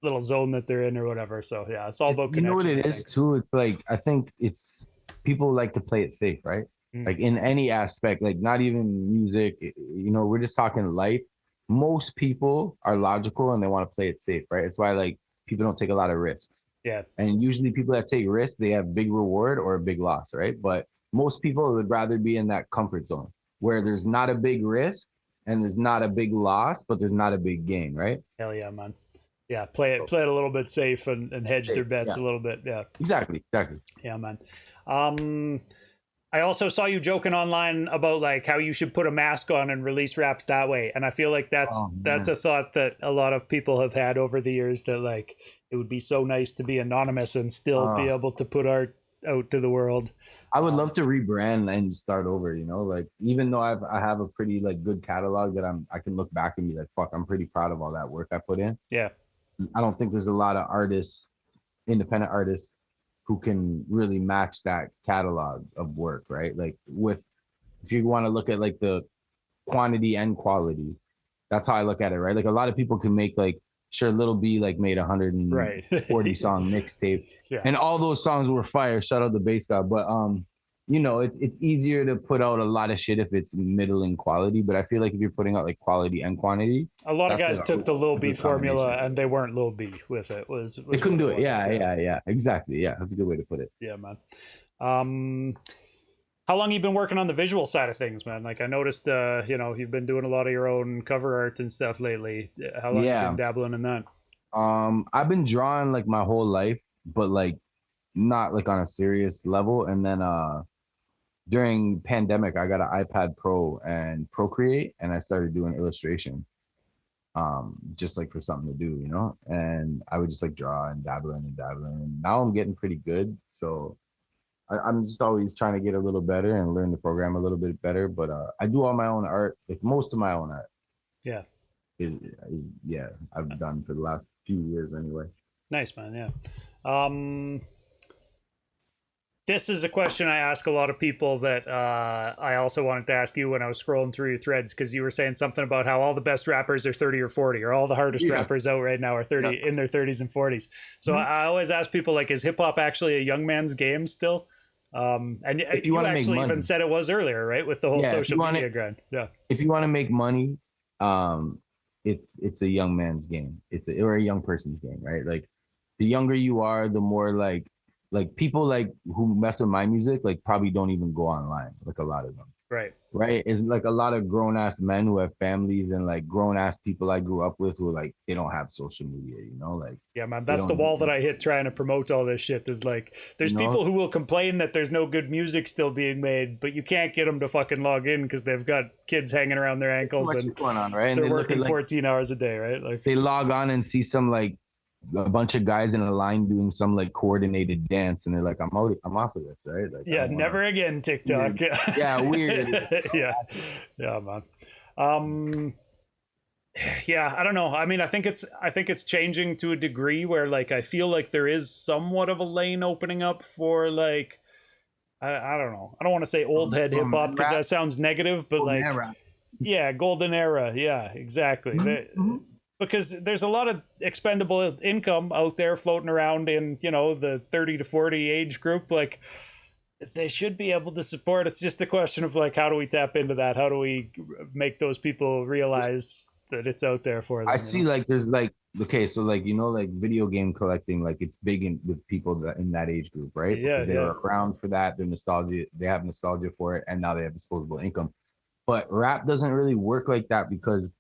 little zone that they're in or whatever. So yeah, it's all about connection. You know what it is too? It's like, I think it's people like to play it safe, right? Like in any aspect, like not even music, we're just talking life. Most people are logical and they want to play it safe, right? It's why like people don't take a lot of risks. Yeah. And usually people that take risks, they have big reward or a big loss, right? But most people would rather be in that comfort zone where there's not a big risk and there's not a big loss, but there's not a big gain, right? Hell yeah, man. Yeah, play it a little bit safe and hedge their bets a little bit. Yeah. Exactly. Yeah, man. I also saw you joking online about like how you should put a mask on and release raps that way. And I feel like that's a thought that a lot of people have had over the years, that like it would be so nice to be anonymous and still be able to put art out to the world. I would love to rebrand and start over, like even though I have a pretty like good catalog that I can look back and be like, fuck, I'm pretty proud of all that work I put in. Yeah. I don't think there's a lot of independent artists who can really match that catalog of work, right? Like if you want to look at like the quantity and quality, that's how I look at it, right? Like a lot of people can make like, sure, Little B like made 140 song mixtape, and all those songs were fire. Shout out the bass god, but it's easier to put out a lot of shit if it's middle in quality. But I feel like if you're putting out like quality and quantity, a lot of guys took the Lil B formula and they weren't Lil B with it. They couldn't do it. Yeah, exactly. Yeah, that's a good way to put it. Yeah, man. How long have you been working on the visual side of things, man? Like I noticed, you've been doing a lot of your own cover art and stuff lately. How long have you been dabbling in that? I've been drawing like my whole life, but like not like on a serious level. And then during pandemic, I got an iPad Pro and Procreate, and I started doing illustration. just like for something to do, you know. And I would just like draw and dabbling and dabbling. And now I'm getting pretty good, so I'm just always trying to get a little better and learn the program a little bit better. But I do all my own art, like most of my own art. Yeah. Yeah, I've done for the last few years anyway. Nice, man. Yeah. This is a question I ask a lot of people that I also wanted to ask you when I was scrolling through your threads, because you were saying something about how all the best rappers are 30 or 40, or all the hardest rappers out right now are 30 in their 30s and 40s. So I always ask people, like, is hip hop actually a young man's game still? And if you actually even said it was earlier, right, with the whole social media grind. Yeah. If you want to make money, it's a young man's game. Or a young person's game, right? Like, the younger you are, the more like people like who mess with my music, like, probably don't even go online, like a lot of them. Right. It's like a lot of grown-ass men who have families, and like grown-ass people I grew up with who, like, they don't have social media, you know? Like, yeah, man, that's the wall that I hit trying to promote all this shit. Is like, there's people who will complain that there's no good music still being made, but you can't get them to fucking log in because they've got kids hanging around their ankles and going on, right? And they're working 14 hours a day, right? Like, they log on and see some like a bunch of guys in a line doing some like coordinated dance, and they're like, I'm off of this, right? Like, yeah, never again, TikTok. Weird. Yeah, weird. Yeah, man. Yeah, I don't know. I mean, I think it's changing to a degree where, like, I feel like there is somewhat of a lane opening up for, like, I don't know. I don't want to say old head hip hop because that sounds negative, but golden era. Yeah, golden era. Yeah, exactly. Mm-hmm. Because there's a lot of expendable income out there floating around in, you know, the 30 to 40 age group. Like, they should be able to support. It's just a question of, like, how do we tap into that? How do we make those people realize that it's out there for them? I see, like, there's like, okay, so like, you know, like video game collecting, like, it's big with people that in that age group, right? Yeah, they're around for that. They have nostalgia for it, and now they have disposable income. But rap doesn't really work like that because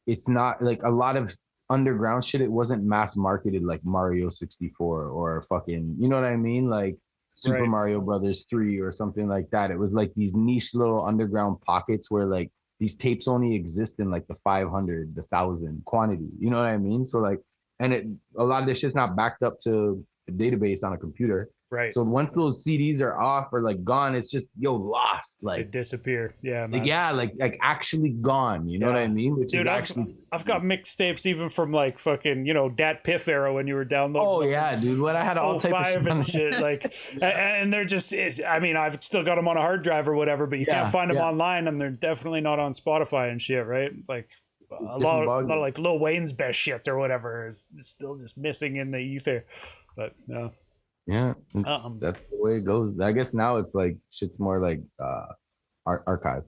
it's not like a lot of underground shit. It wasn't mass marketed like Mario 64 or fucking, you know what I mean? Like Super Mario Brothers 3 or something like that. It was like these niche little underground pockets where like these tapes only exist in like the 500, the 1,000 quantity. You know what I mean? So like, and a lot of this shit's not backed up to a database on a computer. Right. So once those CDs are off or like gone, it's just lost. Like, it disappear. Yeah, man. Yeah, like actually gone. You know what I mean? Which Dude, I've got mixtapes even from like fucking, you know, Dat Piff era when you were downloading. Oh yeah, dude. What I had all type of shit and shit. Like, and they're just. I mean, I've still got them on a hard drive or whatever, but you can't find them online, and they're definitely not on Spotify and shit, right? Like, a lot of like Lil Wayne's best shit or whatever is still just missing in the ether. But no. Yeah, that's the way it goes. I guess now it's like shit's more like archive.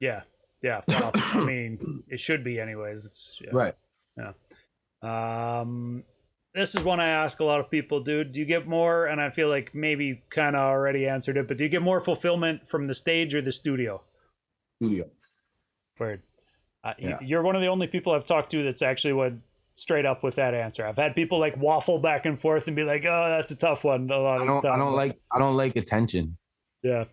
Yeah. Well, I mean, it should be anyways. It's right. Yeah. This is one I ask a lot of people, dude. Do you get more? And I feel like maybe kind of already answered it, but do you get more fulfillment from the stage or the studio? Studio. Word. You're one of the only people I've talked to that's actually went straight up with that answer. I've had people like waffle back and forth and be like, "Oh, that's a tough one." A lot of the time. I don't like attention. Yeah,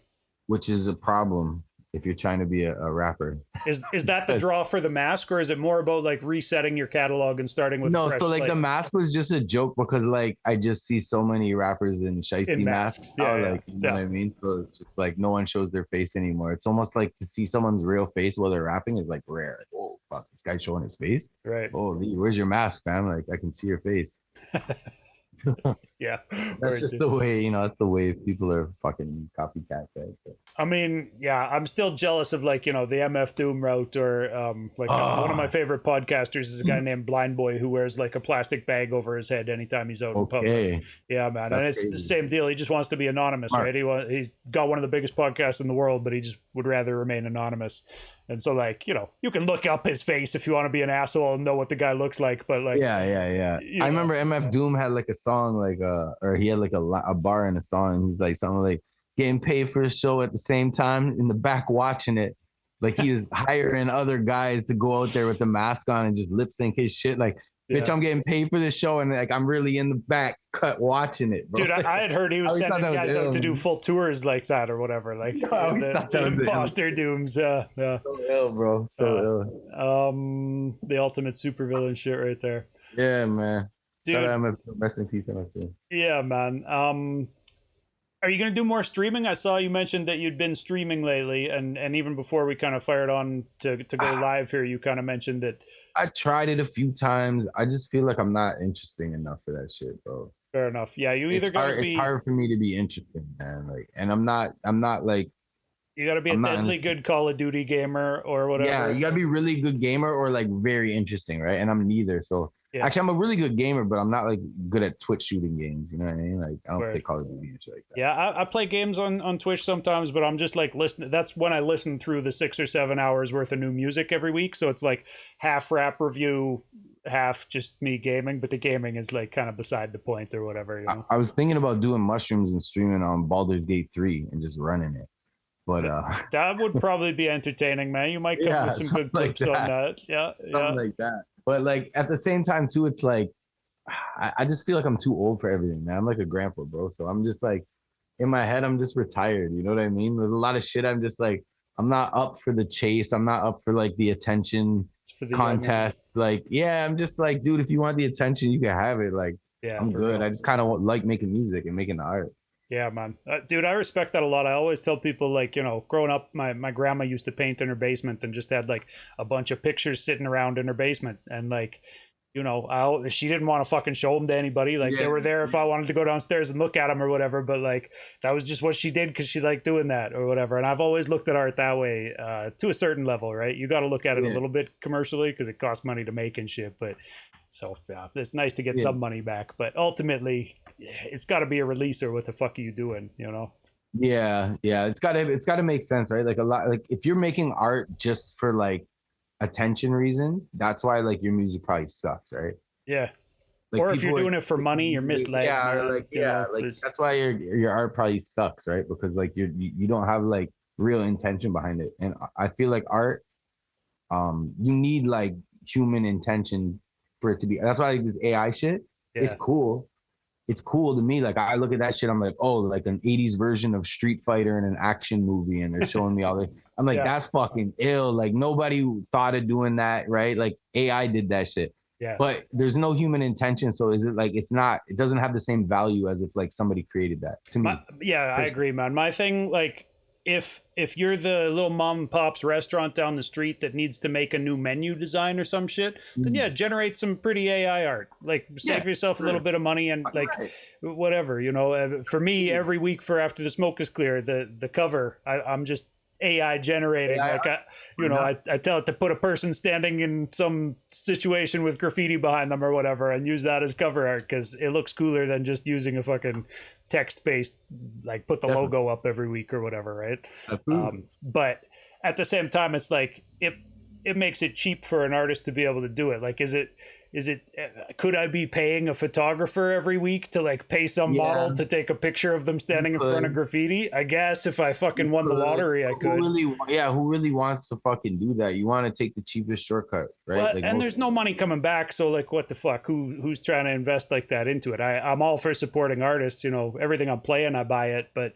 which is a problem if you're trying to be a rapper. Is that the draw for the mask, or is it more about like resetting your catalog and starting with? No, so like the mask was just a joke because like I just see so many rappers in shiesty masks. You know what I mean? So it's just like no one shows their face anymore. It's almost like to see someone's real face while they're rapping is like rare. Like, oh fuck, this guy's showing his face. Right. Oh, where's your mask, fam? Like I can see your face. Yeah, that's just the way, that's the way people are fucking copycat. I mean, yeah, I'm still jealous of like, the MF Doom route or one of my favorite podcasters is a guy named Blind Boy who wears like a plastic bag over his head anytime he's out in public. Yeah, man. That's and it's crazy. The same deal. He just wants to be anonymous, right? He's got one of the biggest podcasts in the world, but he just would rather remain anonymous. And so, like, you can look up his face if you want to be an asshole and know what the guy looks like. But like, yeah. I remember MF Doom had like a song, like, or he had like a bar in a song. He's like something like getting paid for the show at the same time in the back watching it. Like he was hiring other guys to go out there with the mask on and just lip sync his shit. Like Bitch, I'm getting paid for this show, and like I'm really in the back cut watching it, bro. Dude, I had heard he was sending guys out to do full tours like that or whatever, like the imposter dooms. Yeah. So ill, bro. So ill. The ultimate supervillain shit right there. Yeah, man. Dude, rest in peace, MFP. Yeah, man. Are you gonna do more streaming? I saw you mentioned that you'd been streaming lately, and even before we kind of fired on to go live here, you kind of mentioned that. I tried it a few times. I just feel like I'm not interesting enough for that shit, bro. Fair enough. Yeah, you either gotta be. It's hard for me to be interesting, man. Like, and I'm not like. You gotta be a deadly good Call of Duty gamer or whatever. Yeah, you gotta be really good gamer or like very interesting, right? And I'm neither. So actually, I'm a really good gamer, but I'm not like good at Twitch shooting games. You know what I mean? Like, I don't play Call of Duty and shit like that. Yeah, I play games on Twitch sometimes, but I'm just like listening. That's when I listen through the 6 or 7 hours worth of new music every week. So it's like half rap review, half just me gaming. But the gaming is like kind of beside the point or whatever. You know? I was thinking about doing mushrooms and streaming on Baldur's Gate 3 and just running it. But that would probably be entertaining, man. You might come with some good clips on that. Yeah, something like that. But like at the same time too, it's like I just feel like I'm too old for everything, man. I'm like a grandpa, bro. So I'm just like in my head, I'm just retired. You know what I mean? There's a lot of shit. I'm just like I'm not up for the chase. I'm not up for like the attention contest. Like, yeah, I'm just like, dude, if you want the attention, you can have it. Like, I'm good. Real. I just kind of like making music and making the art. Yeah, man. Dude, I respect that a lot. I always tell people, like, you know, growing up, my grandma used to paint in her basement and just had, like, a bunch of pictures sitting around in her basement. And, like, you know, she didn't want to fucking show them to anybody. Like, they were there if I wanted to go downstairs and look at them or whatever. But, like, that was just what she did because she liked doing that or whatever. And I've always looked at art that way to a certain level, right? You got to look at it a little bit commercially because it costs money to make and shit. But so, yeah, it's nice to get some money back. But ultimately, it's got to be a releaser. What the fuck are you doing? You know? Yeah. It's got to make sense, right? Like a lot, like if you're making art just for like attention reasons, that's why like your music probably sucks, right? Yeah. Like, or if you're doing it for money, you're misled. Yeah, like that's why your art probably sucks, right? Because like you don't have like real intention behind it. And I feel like art, you need like human intention for it to be. That's why like this AI shit is cool. It's cool to me. Like I look at that shit, I'm like, oh, like an 80s version of Street Fighter in an action movie, and they're showing me all this. I'm like, that's fucking ill. Like nobody thought of doing that, right? Like AI did that shit. Yeah. But there's no human intention. So is it like it doesn't have the same value as if like somebody created that to me. I agree, man. My thing, like, if you're the little mom and pop's restaurant down the street that needs to make a new menu design or some shit, then generate some pretty AI art. Like save yourself a little bit of money and like whatever, you know. For me, every week for After the Smoke is Clear, the cover, I'm just AI generating. Like I tell it to put a person standing in some situation with graffiti behind them or whatever and use that as cover art because it looks cooler than just using a fucking text-based, like put the logo up every week or whatever, right? But at the same time, it's like it makes it cheap for an artist to be able to do it. Like, is it could I be paying a photographer every week to like pay some model to take a picture of them standing in front of graffiti? I guess if I fucking won the lottery, I could. Who really wants to fucking do that? You want to take the cheapest shortcut, right? Well, like, and there's no money coming back, so like, what the fuck? Who's trying to invest like that into it? I'm all for supporting artists. You know, everything I'm playing, I buy it, but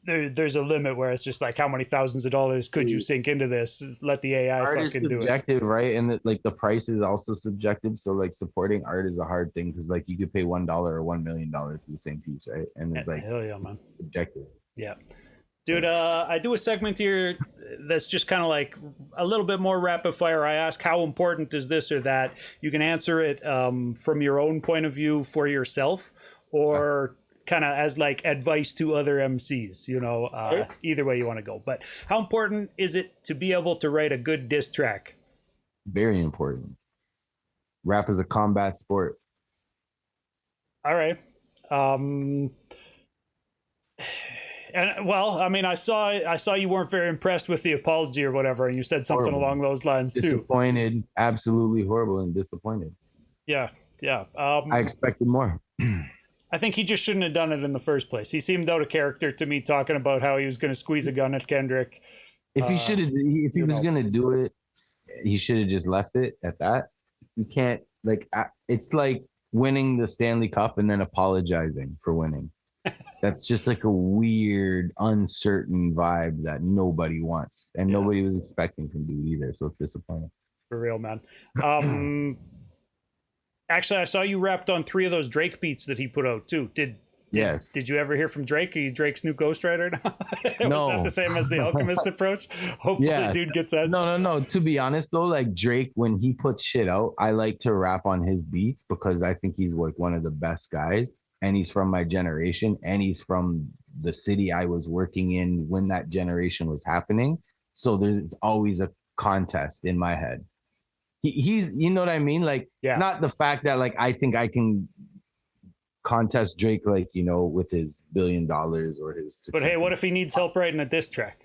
there's a limit where it's just like, how many thousands of dollars could you sink into this? Let the AI art fucking do it. Subjective, right? And like the price is also subjective. So like supporting art is a hard thing because like you could pay $1 or $1 million for the same piece, right? And it's like hell yeah, man. Subjective. Yeah. Dude, I do a segment here that's just kind of like a little bit more rapid fire. I ask, how important is this or that? You can answer it from your own point of view for yourself, or kind of as like advice to other MCs, you know, either way you want to go. But how important is it to be able to write a good diss track? Very important. Rap is a combat sport. All right. And well, I mean, I saw you weren't very impressed with the apology or whatever, and you said something along those lines too. Disappointed, absolutely horrible and disappointed. Yeah. I expected more. I think he just shouldn't have done it in the first place. He seemed out of character to me, talking about how he was going to squeeze a gun at Kendrick. If he was going to do it, he should have just left it at that. You can't it's like winning the Stanley Cup and then apologizing for winning. That's just like a weird, uncertain vibe that nobody wants, and nobody was expecting from dude either. So it's disappointing. For real, man. Actually, I saw you rapped on 3 of those Drake beats that he put out too. Yes. Did you ever hear from Drake? Are you Drake's new ghostwriter now? No. Was that the same as the Alchemist approach? Hopefully, dude gets out. No. To be honest though, like Drake, when he puts shit out, I like to rap on his beats because I think he's like one of the best guys, and he's from my generation, and he's from the city I was working in when that generation was happening. So there's always a contest in my head. He's, you know what I mean? Like, not the fact that like I think I can contest Drake, like, you know, with his $1 billion or his success. But hey, what if he needs help writing a diss track?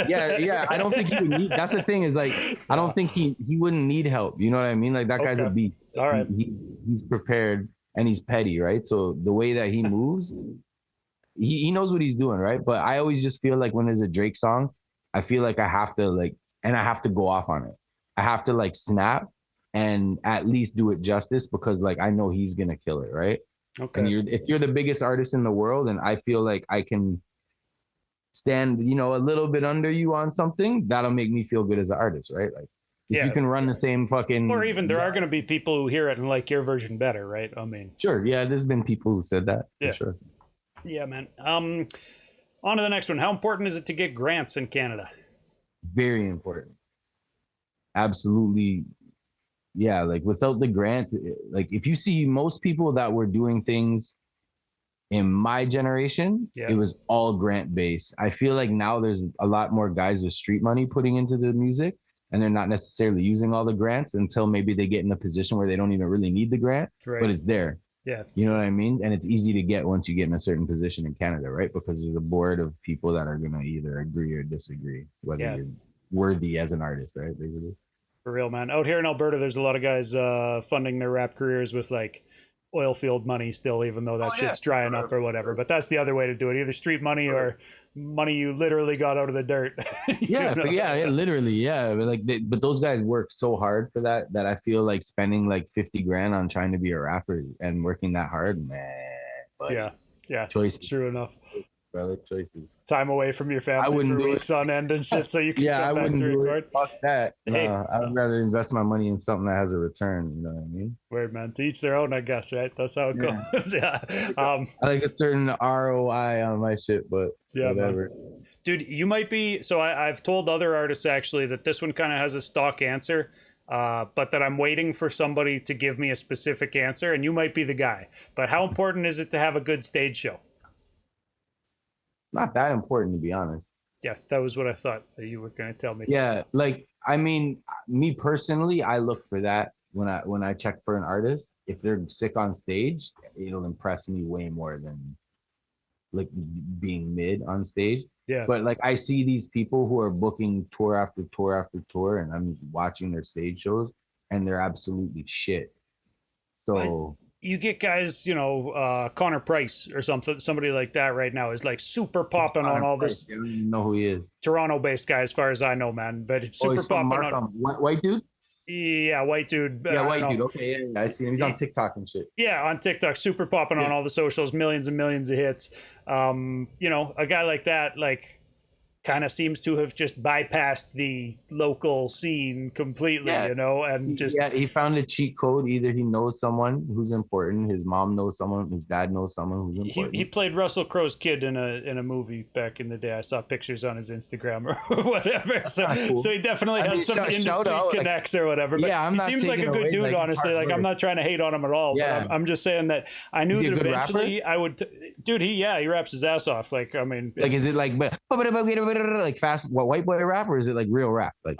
yeah, I don't think he would need. That's the thing, is like, I don't think he wouldn't need help. You know what I mean? Like, that guy's a beast. All right, he's prepared and he's petty, right? So the way that he moves, he knows what he's doing, right? But I always just feel like when there's a Drake song, I feel like I have to go off on it. I have to like snap and at least do it justice, because like I know he's gonna kill it, right? Okay. And if you're the biggest artist in the world, and I feel like I can stand, you know, a little bit under you on something, that'll make me feel good as an artist, right? Like, if you can run the same fucking, or even there are going to be people who hear it and like your version better, right? I mean, sure, yeah, there's been people who said that, for sure. Yeah, man. On to the next one. How important is it to get grants in Canada? Very important. Absolutely. Yeah, like without the grants, like if you see most people that were doing things in my generation, it was all grant based. I feel like now there's a lot more guys with street money putting into the music, and they're not necessarily using all the grants until maybe they get in a position where they don't even really need the grant, but it's there. Yeah. You know what I mean? And it's easy to get once you get in a certain position in Canada, right? Because there's a board of people that are going to either agree or disagree whether you're worthy as an artist, right? Basically. For real, man. Out here in Alberta, there's a lot of guys funding their rap careers with like oil field money still, even though that shit's drying up or whatever. But that's the other way to do it. Either street money or money you literally got out of the dirt. Literally. But those guys work so hard for that I feel like spending like 50 grand on trying to be a rapper and working that hard, man. But choice. True enough. Brother, choices. Time away from your family for weeks on end and shit, so you can come back to record. Fuck that. Hey, I would rather invest my money in something that has a return. You know what I mean? Weird, man. To each their own, I guess, right? That's how it goes. I like a certain ROI on my shit, but whatever. Man. Dude, you might be. So I've told other artists actually that this one kind of has a stock answer, but that I'm waiting for somebody to give me a specific answer, and you might be the guy. But how important is it to have a good stage show? Not that important, to be honest. Yeah, that was what I thought that you were going to tell me. Yeah, like, I mean, me personally, I look for that when I check for an artist. If they're sick on stage, it'll impress me way more than like being mid on stage. Yeah. But like, I see these people who are booking tour after tour after tour, and I'm watching their stage shows, and they're absolutely shit. So. You get guys, you know, Connor Price or somebody like that right now is like super popping on all this. I don't even know who he is. Toronto-based guy, as far as I know, man. But it's super popping on. White dude? Yeah, white dude. Yeah, white dude. Okay, yeah, I see him. He's on TikTok and shit. Yeah, on TikTok, super popping on all the socials, millions and millions of hits. You know, a guy like that, like, kind of seems to have just bypassed the local scene completely, you know, and just he found a cheat code. Either he knows someone who's important, his mom knows someone, his dad knows someone who's important. He played Russell Crowe's kid in a movie back in the day. I saw pictures on his Instagram or whatever. So so he definitely has some industry connects or whatever. But he seems like a good dude, honestly. Like, I'm not trying to hate on him at all. Yeah. But I'm just saying that I knew that eventually I would. Dude, he raps his ass off. Like, I mean, like, is it like fast white boy rap, or is it like real rap? Like,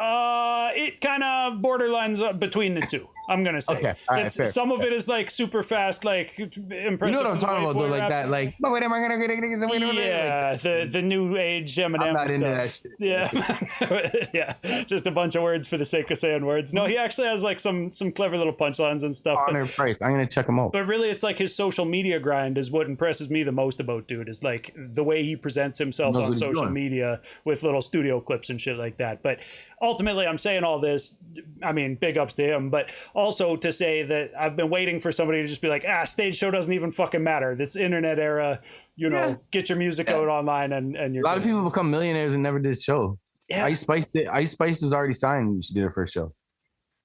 it kind of borderlines between the two. I'm gonna say. Okay, all right, some of it is like super fast, like impressive. You know what I'm talking about, though, like that, like. Yeah, the new age Eminem I'm not stuff. Into that shit. Yeah, just a bunch of words for the sake of saying words. No, he actually has like some clever little punchlines and stuff. Connor Price, I'm gonna check him out. But really, it's like his social media grind is what impresses me the the most about dude is like the way he presents himself on social media with little studio clips and shit like that. But ultimately, I'm saying all this, I mean, big ups to him, but also to say that I've been waiting for somebody to just be like, stage show doesn't even fucking matter. This internet era, you know, get your music out online and you're a lot of people become millionaires and never did a show. Yeah. Ice Spice was already signed when she did her first show.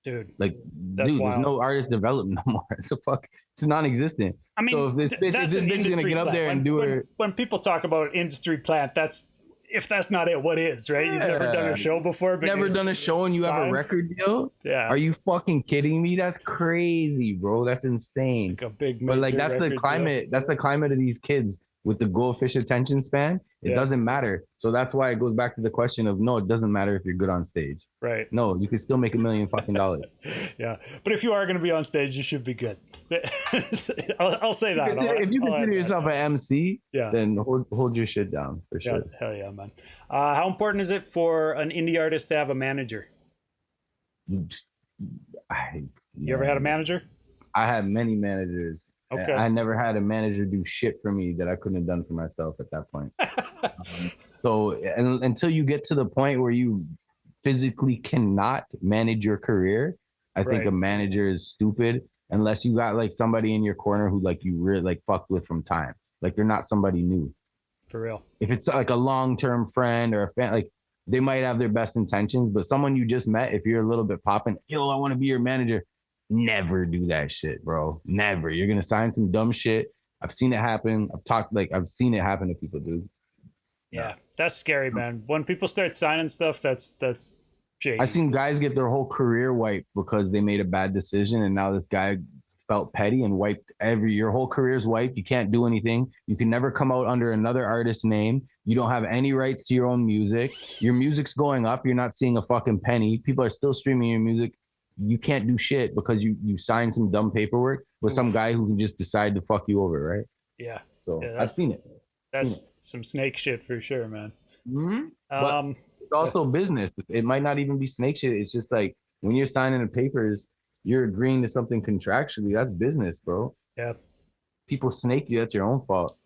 Dude, like, dude, there's no artist development no more. So it's non-existent. I mean, so if this bitch is gonna get up there and do it, when people talk about industry plant, if that's not it, what is, right? You've never done a show before, but never done a show and you have a record deal. Yeah, are you fucking kidding me? That's crazy, bro. That's insane. Like a big, but like that's the climate. Deal. That's the climate of these kids with the goldfish attention span. It doesn't matter. So that's why it goes back to the question of no, it doesn't matter if you're good on stage. Right. No, you can still make $1 million fucking. Yeah, but if you are going to be on stage, you should be good. I'll say that. If you consider yourself an MC, then hold your shit down for sure. Hell yeah, man. How important is it for an indie artist to have a manager? You ever had a manager? I had many managers. Okay. I never had a manager do shit for me that I couldn't have done for myself at that point. So until you get to the point where you physically cannot manage your career, I think a manager is stupid unless you got like somebody in your corner who like you really like fucked with from time. Like they're not somebody new. For real. If it's like a long-term friend or a fan, like they might have their best intentions, but someone you just met, if you're a little bit popping, yo, I want to be your manager. Never do that shit, bro. Never. You're gonna sign some dumb shit. I've seen it happen. I've seen it happen to people, dude. Yeah, that's scary, man. When people start signing stuff, that's shady. I've seen guys get their whole career wiped because they made a bad decision, and now this guy felt petty and wiped your whole career's wiped. You can't do anything. You can never come out under another artist's name. You don't have any rights to your own music. Your music's going up. You're not seeing a fucking penny. People are still streaming your music. You can't do shit because you signed some dumb paperwork with some guy who can just decide to fuck you over, right? Yeah. So I've seen it. That's some snake shit for sure, man. Mm-hmm. But it's also business. It might not even be snake shit. It's just like when you're signing the papers, you're agreeing to something contractually. That's business, bro. Yeah. People snake you. That's your own fault.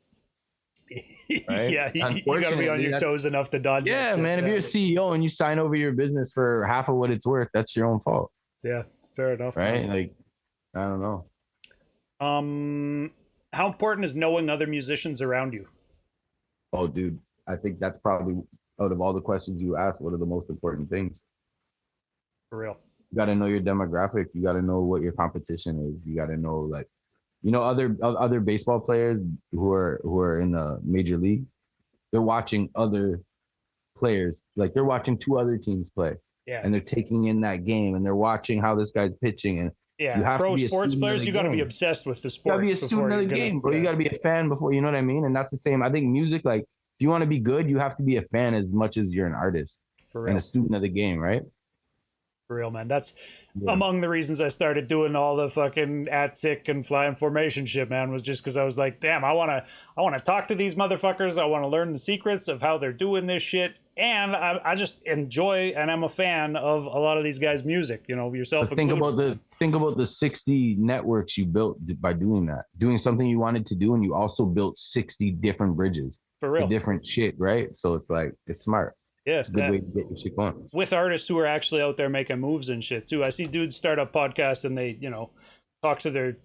Right? Yeah, you gotta be on your toes enough to dodge. Yeah, man. If you're a CEO and you sign over your business for half of what it's worth, that's your own fault. Yeah, fair enough. Right? Man. Like, I don't know. How important is knowing other musicians around you? Oh, dude, I think that's probably out of all the questions you asked, one of the most important things. For real. You got to know your demographic. You got to know what your competition is. You got to know, like, you know, other baseball players who are in the major league. They're watching other players, like they're watching two other teams play. Yeah. And they're taking in that game and they're watching how this guy's pitching. And yeah, you have pro to be sports players, you got to be obsessed with the sport. You got to be a student of the game, bro. You got to be a fan before, you know what I mean? And that's the same. I think music, like, if you want to be good, you have to be a fan as much as you're an artist and a student of the game, right? For real, man. That's among the reasons I started doing all the fucking at-sick and flying formation shit, man, was just because I was like, damn, I want to talk to these motherfuckers. I want to learn the secrets of how they're doing this shit. And I just enjoy and I'm a fan of a lot of these guys' music, you know, yourself. Think about the 60 networks you built by doing that, doing something you wanted to do. And you also built 60 different bridges for real, different shit. Right. So it's like, it's smart. Yeah, it's a good way to get your shit going. With artists who are actually out there making moves and shit too. I see dudes start up podcasts and they, you know, talk to their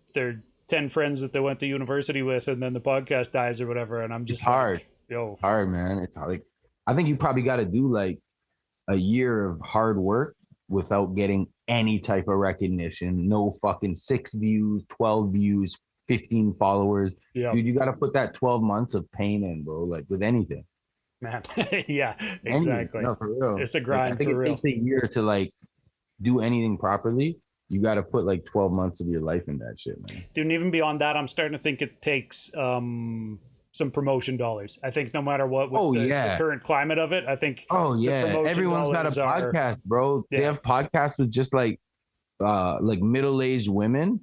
10 friends that they went to university with, and then the podcast dies or whatever. And I'm just it's hard. Yo, hard, man. It's hard. Like, I think you probably got to do like a year of hard work without getting any type of recognition. No fucking 6 views, 12 views, 15 followers. Yeah. Dude, you got to put that 12 months of pain in, bro. Like with anything. Man, yeah, exactly. No, for real. It's a grind. Like, I think for it real. takes a year to like do anything properly. You got to put like 12 months of your life in that shit, man. Dude, and even beyond that, I'm starting to think it takes some promotion dollars. I think no matter what, with the current climate of it, I think. Oh yeah, everyone's got a podcast, bro. Yeah. They have podcasts with just like middle-aged women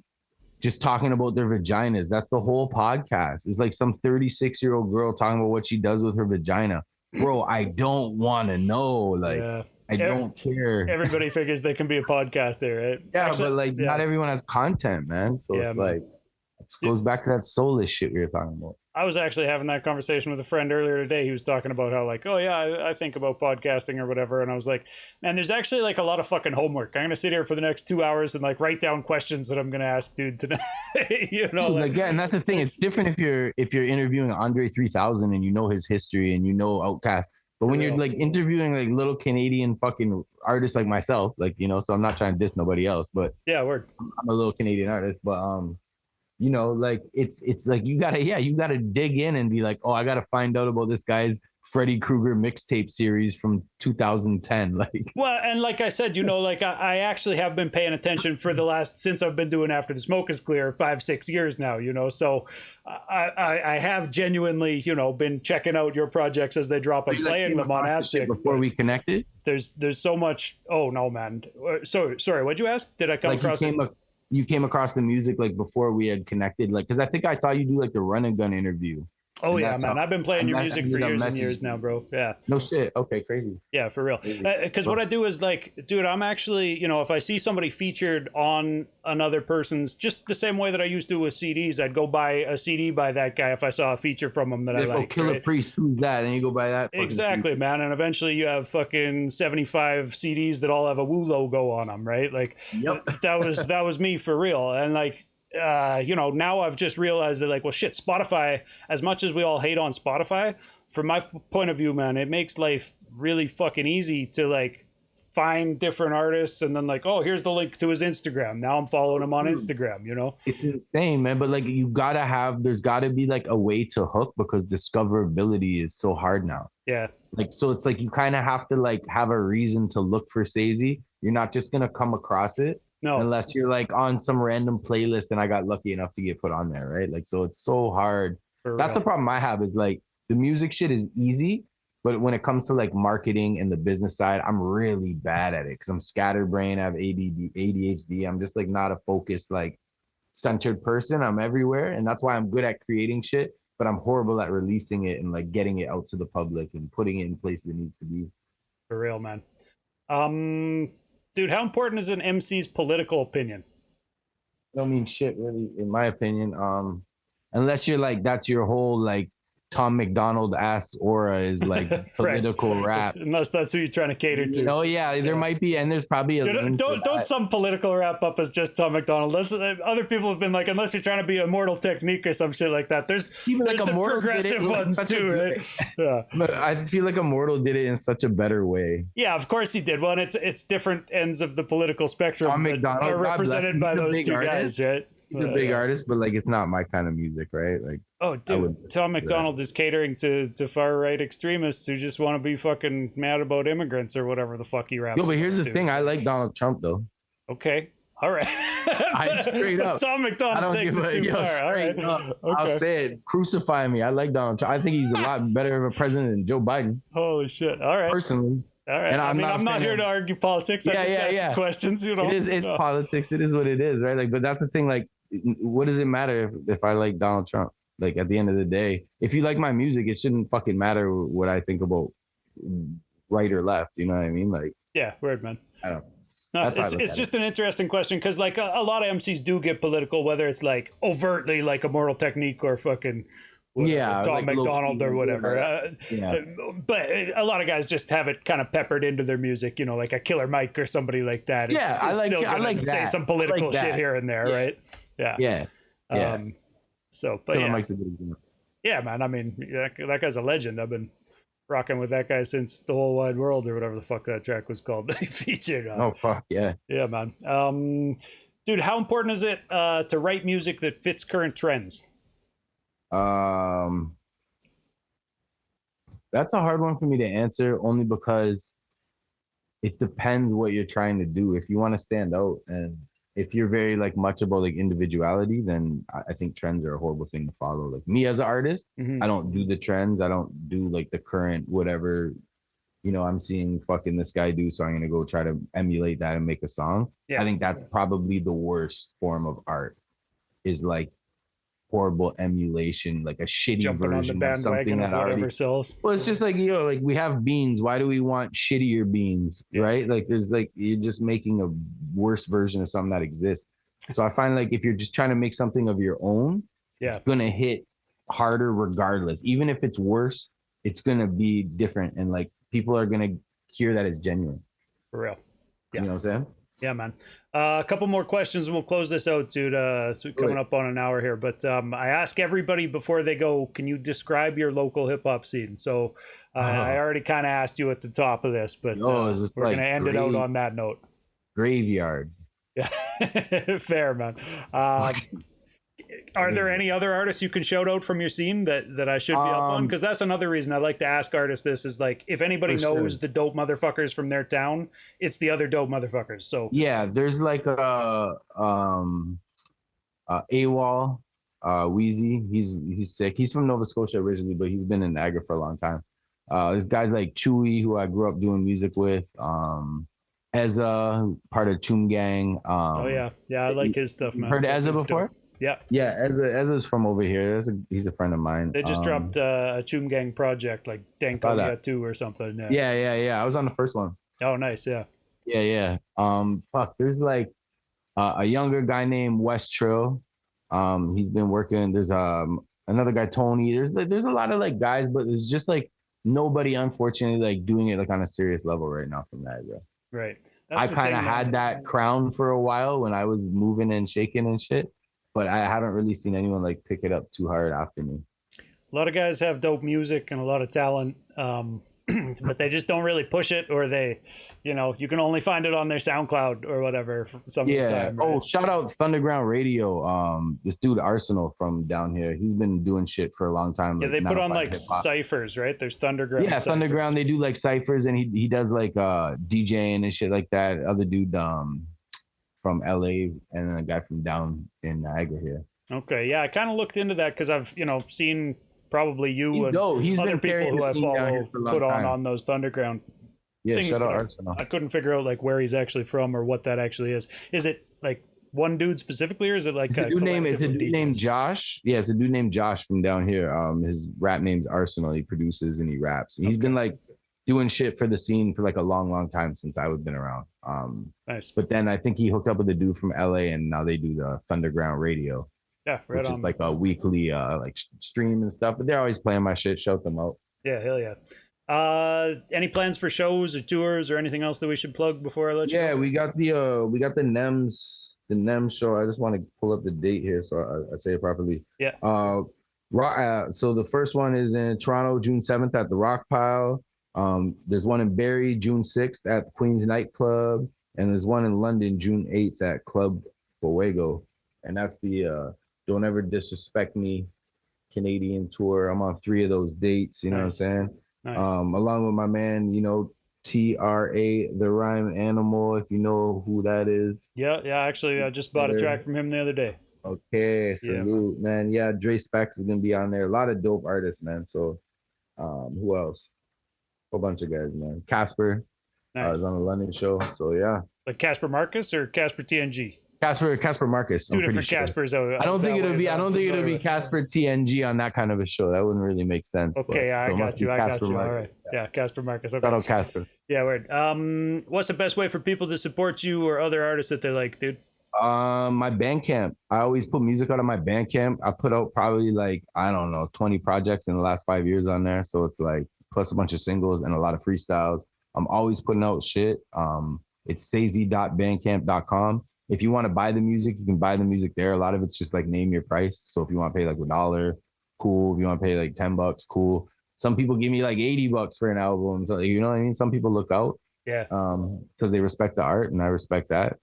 just talking about their vaginas. That's the whole podcast. It's like some 36-year-old girl talking about what she does with her vagina. Bro, I don't want to know. Like, I don't care. Everybody figures they can be a podcaster, right? Yeah, actually, but like not everyone has content, man. So it's like, it goes back to that soulless shit we were talking about. I was actually having that conversation with a friend earlier today. He was talking about how like, oh yeah, I think about podcasting or whatever, and I was like, man, there's actually like a lot of fucking homework. I'm gonna sit here for the next 2 hours and like write down questions that I'm gonna ask dude tonight. You know, like yeah, and that's the thing. It's different if you're interviewing Andre 3000 and you know his history and you know Outkast. But when you're like interviewing like little Canadian fucking artists like myself, like you know, so I'm not trying to diss nobody else, but yeah, word. I'm a little Canadian artist, but you know, like it's like you gotta dig in and be like, oh, I gotta find out about this guy's Freddy Krueger mixtape series from 2010. Like, well, and like I said, you know, like I actually have been paying attention for the last since I've been doing After the Smoke is Clear 5-6 years now, you know, so I have genuinely, you know, been checking out your projects as they drop and playing them on AdSync before we connected. There's so much. Oh no, man. Sorry, what'd you ask? Did I come like across you came across the music like before we had connected, like because I think I saw you do like the Run and Gun interview. Oh yeah, man! I've been playing your music for years and years now, bro. Yeah. No shit. Okay, crazy. Yeah, for real. Because what I do is like, dude, I'm actually, you know, if I see somebody featured on another person's, just the same way that I used to with CDs, I'd go buy a CD by that guy if I saw a feature from him that I like. Killer Priest, who's that? And you go buy that. Exactly, man. And eventually you have fucking 75 CDs that all have a Woo logo on them, right? Like, yep. that was me for real. And like, you know, now I've just realized that like, well, shit, Spotify, as much as we all hate on Spotify, from my point of view, man, it makes life really fucking easy to like find different artists and then like, oh, here's the link to his Instagram. Now I'm following him on Instagram, you know? It's insane, man. But like, there's gotta be like a way to hook because discoverability is so hard now. Yeah. Like, so it's like, you kind of have to like have a reason to look for Sayzee. You're not just going to come across it. No. Unless you're like on some random playlist and I got lucky enough to get put on there, right? Like, so it's so hard. That's the problem I have is like the music shit is easy, but when it comes to like marketing and the business side, I'm really bad at it because I'm scatterbrained, I have ADHD. I'm just like not a focused, like centered person. I'm everywhere. And that's why I'm good at creating shit, but I'm horrible at releasing it and like getting it out to the public and putting it in places it needs to be. For real, man. Dude, how important is an MC's political opinion? Don't mean shit, really, in my opinion. Unless you're like, that's your whole like Tom McDonald ass aura is like political right. rap. Unless that's who you're trying to cater to. Oh yeah, there might be, and there's probably a don't sum political rap up as just Tom McDonald. That's, other people have been like, unless you're trying to be Immortal Technique or some shit like that. There's like the progressive ones too, right? Yeah. But I feel like Immortal did it in such a better way. Yeah, of course he did. Well, and it's different ends of the political spectrum Tom McDonald are represented by those two guys, right? He's a big artist, but like it's not my kind of music, right? Like, oh, dude, Tom McDonald is catering to far right extremists who just want to be fucking mad about immigrants or whatever the fuck he raps. No, but here's the thing: I like Donald Trump though. Okay, all right. I straight up. Tom McDonald takes it too far. All right, okay. I'll say it. Crucify me. I like Donald Trump. I think he's a lot better of a president than Joe Biden. Holy shit! All right, personally. All right. And I'm not here to argue politics. I just ask questions. You know, it's politics. It is what it is, right? Like, but that's the thing. Like, what does it matter if I like Donald Trump? Like, at the end of the day, if you like my music, it shouldn't fucking matter what I think about right or left. You know what I mean? Like, yeah, weird, man. I don't. No, it's just an interesting question because like a lot of MCs do get political, whether it's like overtly like Immortal Technique or fucking. Whatever, Tom like McDonald or whatever. But a lot of guys just have it kind of peppered into their music, you know, like a Killer Mike or somebody like that. I like say some political shit here and there, right? Yeah. So, but Killer Mike's a good example. Yeah, man. I mean, that guy's a legend. I've been rocking with that guy since The Whole Wide World or whatever the fuck that track was called that he featured on. Oh, fuck, yeah. Yeah, man. Dude, how important is it to write music that fits current trends? That's a hard one for me to answer only because it depends what you're trying to do. If you want to stand out and if you're very like much about like individuality, then I think trends are a horrible thing to follow. Like me as an artist, I don't do the trends. I don't do like the current whatever, you know, I'm seeing fucking this guy do, so I'm gonna go try to emulate that and make a song. I think that's probably the worst form of art is like horrible emulation, like a shitty jumping version of something that already sells. Well, it's just like, you know, like we have beans. Why do we want shittier beans, right? Like there's like, you're just making a worse version of something that exists. So I find like if you're just trying to make something of your own, it's gonna hit harder regardless. Even if it's worse, it's gonna be different, and like people are gonna hear that it's genuine. For real. Yeah. You know what I'm saying? Yeah, man. A couple more questions and we'll close this out, dude. So coming up on an hour here. But I ask everybody before they go, can you describe your local hip hop scene? So I already kind of asked you at the top of this, but we're like going to end it out on that note. Graveyard. Yeah, fair, man. Are there any other artists you can shout out from your scene that I should be up on? Because that's another reason I like to ask artists this is like, if anybody knows the dope motherfuckers from their town, it's the other dope motherfuckers. So yeah, there's like AWOL, Wheezy. He's sick. He's from Nova Scotia originally, but he's been in Niagara for a long time. There's guys like Chewy, who I grew up doing music with. Ezza, part of Choom Gang. Oh yeah, I like his stuff, man. Heard Ezza before? Yeah. Ezza's from over here. He's a friend of mine. They just dropped a Choom Gang project, like Danko 2 or something. Yeah. I was on the first one. Oh, nice. Yeah. Yeah. There's like a younger guy named Wes Trill. He's been working. There's another guy, Tony. There's a lot of like guys, but there's just like nobody, unfortunately, like doing it like on a serious level right now from Niagara. Right. I kind of had that crown for a while when I was moving and shaking and shit, but I haven't really seen anyone like pick it up too hard after me. A lot of guys have dope music and a lot of talent, but they just don't really push it, or they, you can only find it on their SoundCloud or whatever some of the time. Right? Oh, shout out Thunderground Radio. This dude Arsenal from down here, he's been doing shit for a long time. Yeah, they put on like ciphers, right? There's Thunderground. Yeah, ciphers. Thunderground. They do like ciphers, and he does like DJing and shit like that. Other dude from LA, and then a guy from down in Niagara here. Okay, yeah, I kind of looked into that because I've seen probably you and other been people who I follow put on those Thunderground things. Shout out Arsenal. I couldn't figure out like where he's actually from or what that actually is. Is it like one dude specifically, or is it like it's a dude named Josh? Yeah, it's a dude named Josh from down here. His rap name's Arsenal. He produces and he raps. And he's been like doing shit for the scene for like a long time since I was been around. Nice. But then I think he hooked up with a dude from LA, and now they do the Thunderground Radio. Yeah, right, which is like a weekly like stream and stuff. But they're always playing my shit. Shout them out. Yeah, hell yeah. Any plans for shows or tours or anything else that we should plug before I let you go? Yeah, we got the NEMS show. I just want to pull up the date here so I say it properly. Yeah. So the first one is in Toronto, June 7th at the Rock Pile. There's one in Barrie, June 6th at Queen's Nightclub, and there's one in London, June 8th at Club Fuego. And that's the Don't Ever Disrespect Me Canadian tour. I'm on 3 of those dates, you know what I'm saying? Nice. Along with my man, TRA, the Rhyme Animal, if you know who that is. Yeah, actually I just bought a track from him the other day. Okay, salute, man. Yeah, Dre Specs is gonna be on there. A lot of dope artists, man. So who else? A whole bunch of guys, man. Casper is on the London show. So yeah. Like Casper Marcus or Casper TNG? Casper Marcus. Two different Caspers. I don't think it'll be Casper TNG on that kind of a show. That wouldn't really make sense. Okay, I got you. All right. Yeah, Casper Marcus. Okay. Shout out Casper. Yeah, weird. What's the best way for people to support you or other artists that they like, dude? My Bandcamp. I always put music out on my Bandcamp. I put out probably 20 projects in the last 5 years on there. So it's like plus a bunch of singles and a lot of freestyles. I'm always putting out shit. It's sayzee.bandcamp.com. If you want to buy the music, you can buy the music there. A lot of it's just like name your price. So if you want to pay like $1, cool. If you want to pay like $10, cool. Some people give me like $80 for an album. So you know what I mean? Some people look out. Yeah. Because they respect the art, and I respect that.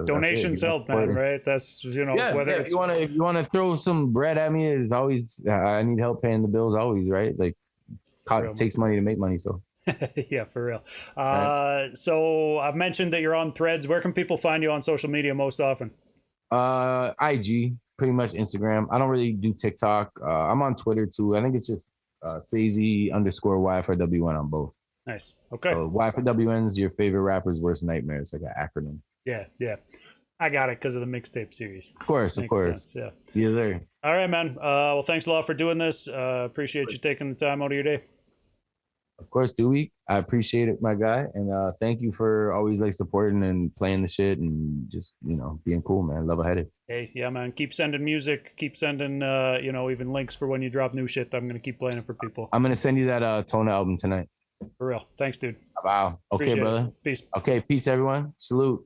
Donations help, man, right? That's whether it's if you want to throw some bread at me, it's always I need help paying the bills always, right? Like it takes money to make money, so. Yeah, for real. So I've mentioned that you're on Threads. Where can people find you on social media most often? IG, pretty much Instagram. I don't really do TikTok. I'm on Twitter too. I think it's just Sayzee_Y4W1 on both. Nice. Okay. So Y4WN is your favorite rapper's worst nightmare. It's like an acronym. Yeah. I got it because of the mixtape series. Of course. Sense, yeah. You're there. All right, man. Well, thanks a lot for doing this. Appreciate you taking the time out of your day. Of course, Dewey. I appreciate it, my guy, and thank you for always like supporting and playing the shit and just being cool, man. Level headed. Hey, yeah, man. Keep sending music. Keep sending, even links for when you drop new shit. I'm gonna keep playing it for people. I'm gonna send you that Tona album tonight. For real. Thanks, dude. Wow. Okay, Appreciate brother. it. Peace. Okay, peace, everyone. Salute.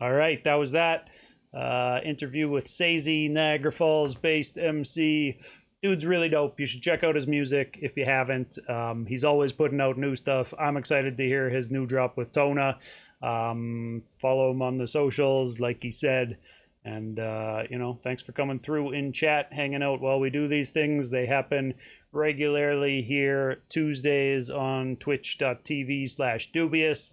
All right, that was that interview with Sayzee, Niagara Falls based MC. Dude's really dope. You should check out his music if you haven't. He's always putting out new stuff. I'm excited to hear his new drop with Tona. Follow him on the socials, like he said. And, thanks for coming through in chat, hanging out while we do these things. They happen regularly here Tuesdays on twitch.tv/Doobyis.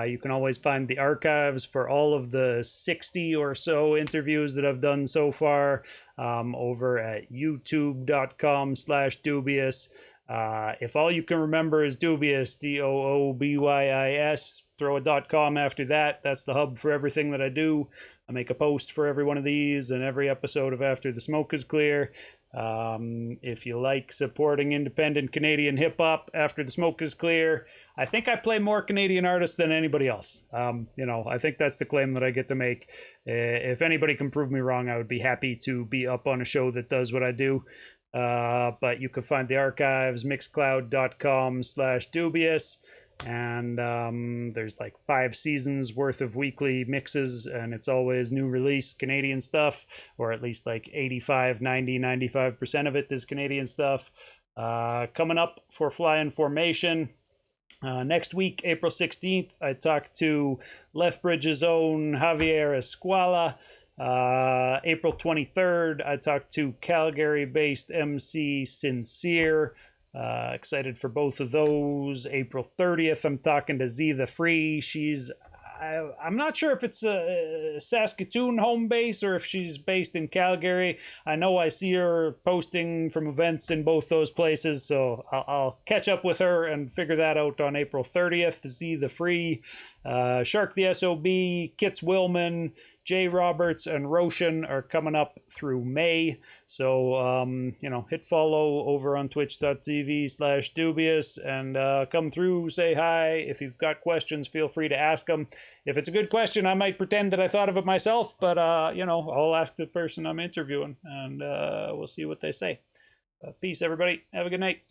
You can always find the archives for all of the 60 or so interviews that I've done so far over at youtube.com/Doobyis. If all you can remember is Doobyis, Doobyis, throw a .com after that. That's the hub for everything that I do. I make a post for every one of these and every episode of After the Smoke is Clear. If you like supporting independent Canadian hip-hop, After the Smoke is Clear. I think I play more Canadian artists than anybody else. I think that's the claim that I get to make. If anybody can prove me wrong, I would be happy to be up on a show that does what I do. But you can find the archives, mixcloud.com/Doobyis. And there's like 5 seasons worth of weekly mixes, and it's always new release Canadian stuff, or at least like 85, 90, 95% of it is Canadian stuff. Coming up for Fly in Formation. Next week, April 16th, I talked to Lethbridge's own Javier Escuela. April 23rd, I talked to Calgary-based MC Sincere. Excited for both of those. April 30th, I'm talking to Z the Free. I'm not sure if it's a Saskatoon home base or if she's based in Calgary. I know I see her posting from events in both those places, so I'll catch up with her and figure that out on April 30th. Z the Free, Shark the SOB, Kitz Willman, JRoberts, and Roshin are coming up through May. So, hit follow over on twitch.tv/Doobyis and come through, say hi. If you've got questions, feel free to ask them. If it's a good question, I might pretend that I thought of it myself, but, I'll ask the person I'm interviewing and we'll see what they say. Peace, everybody. Have a good night.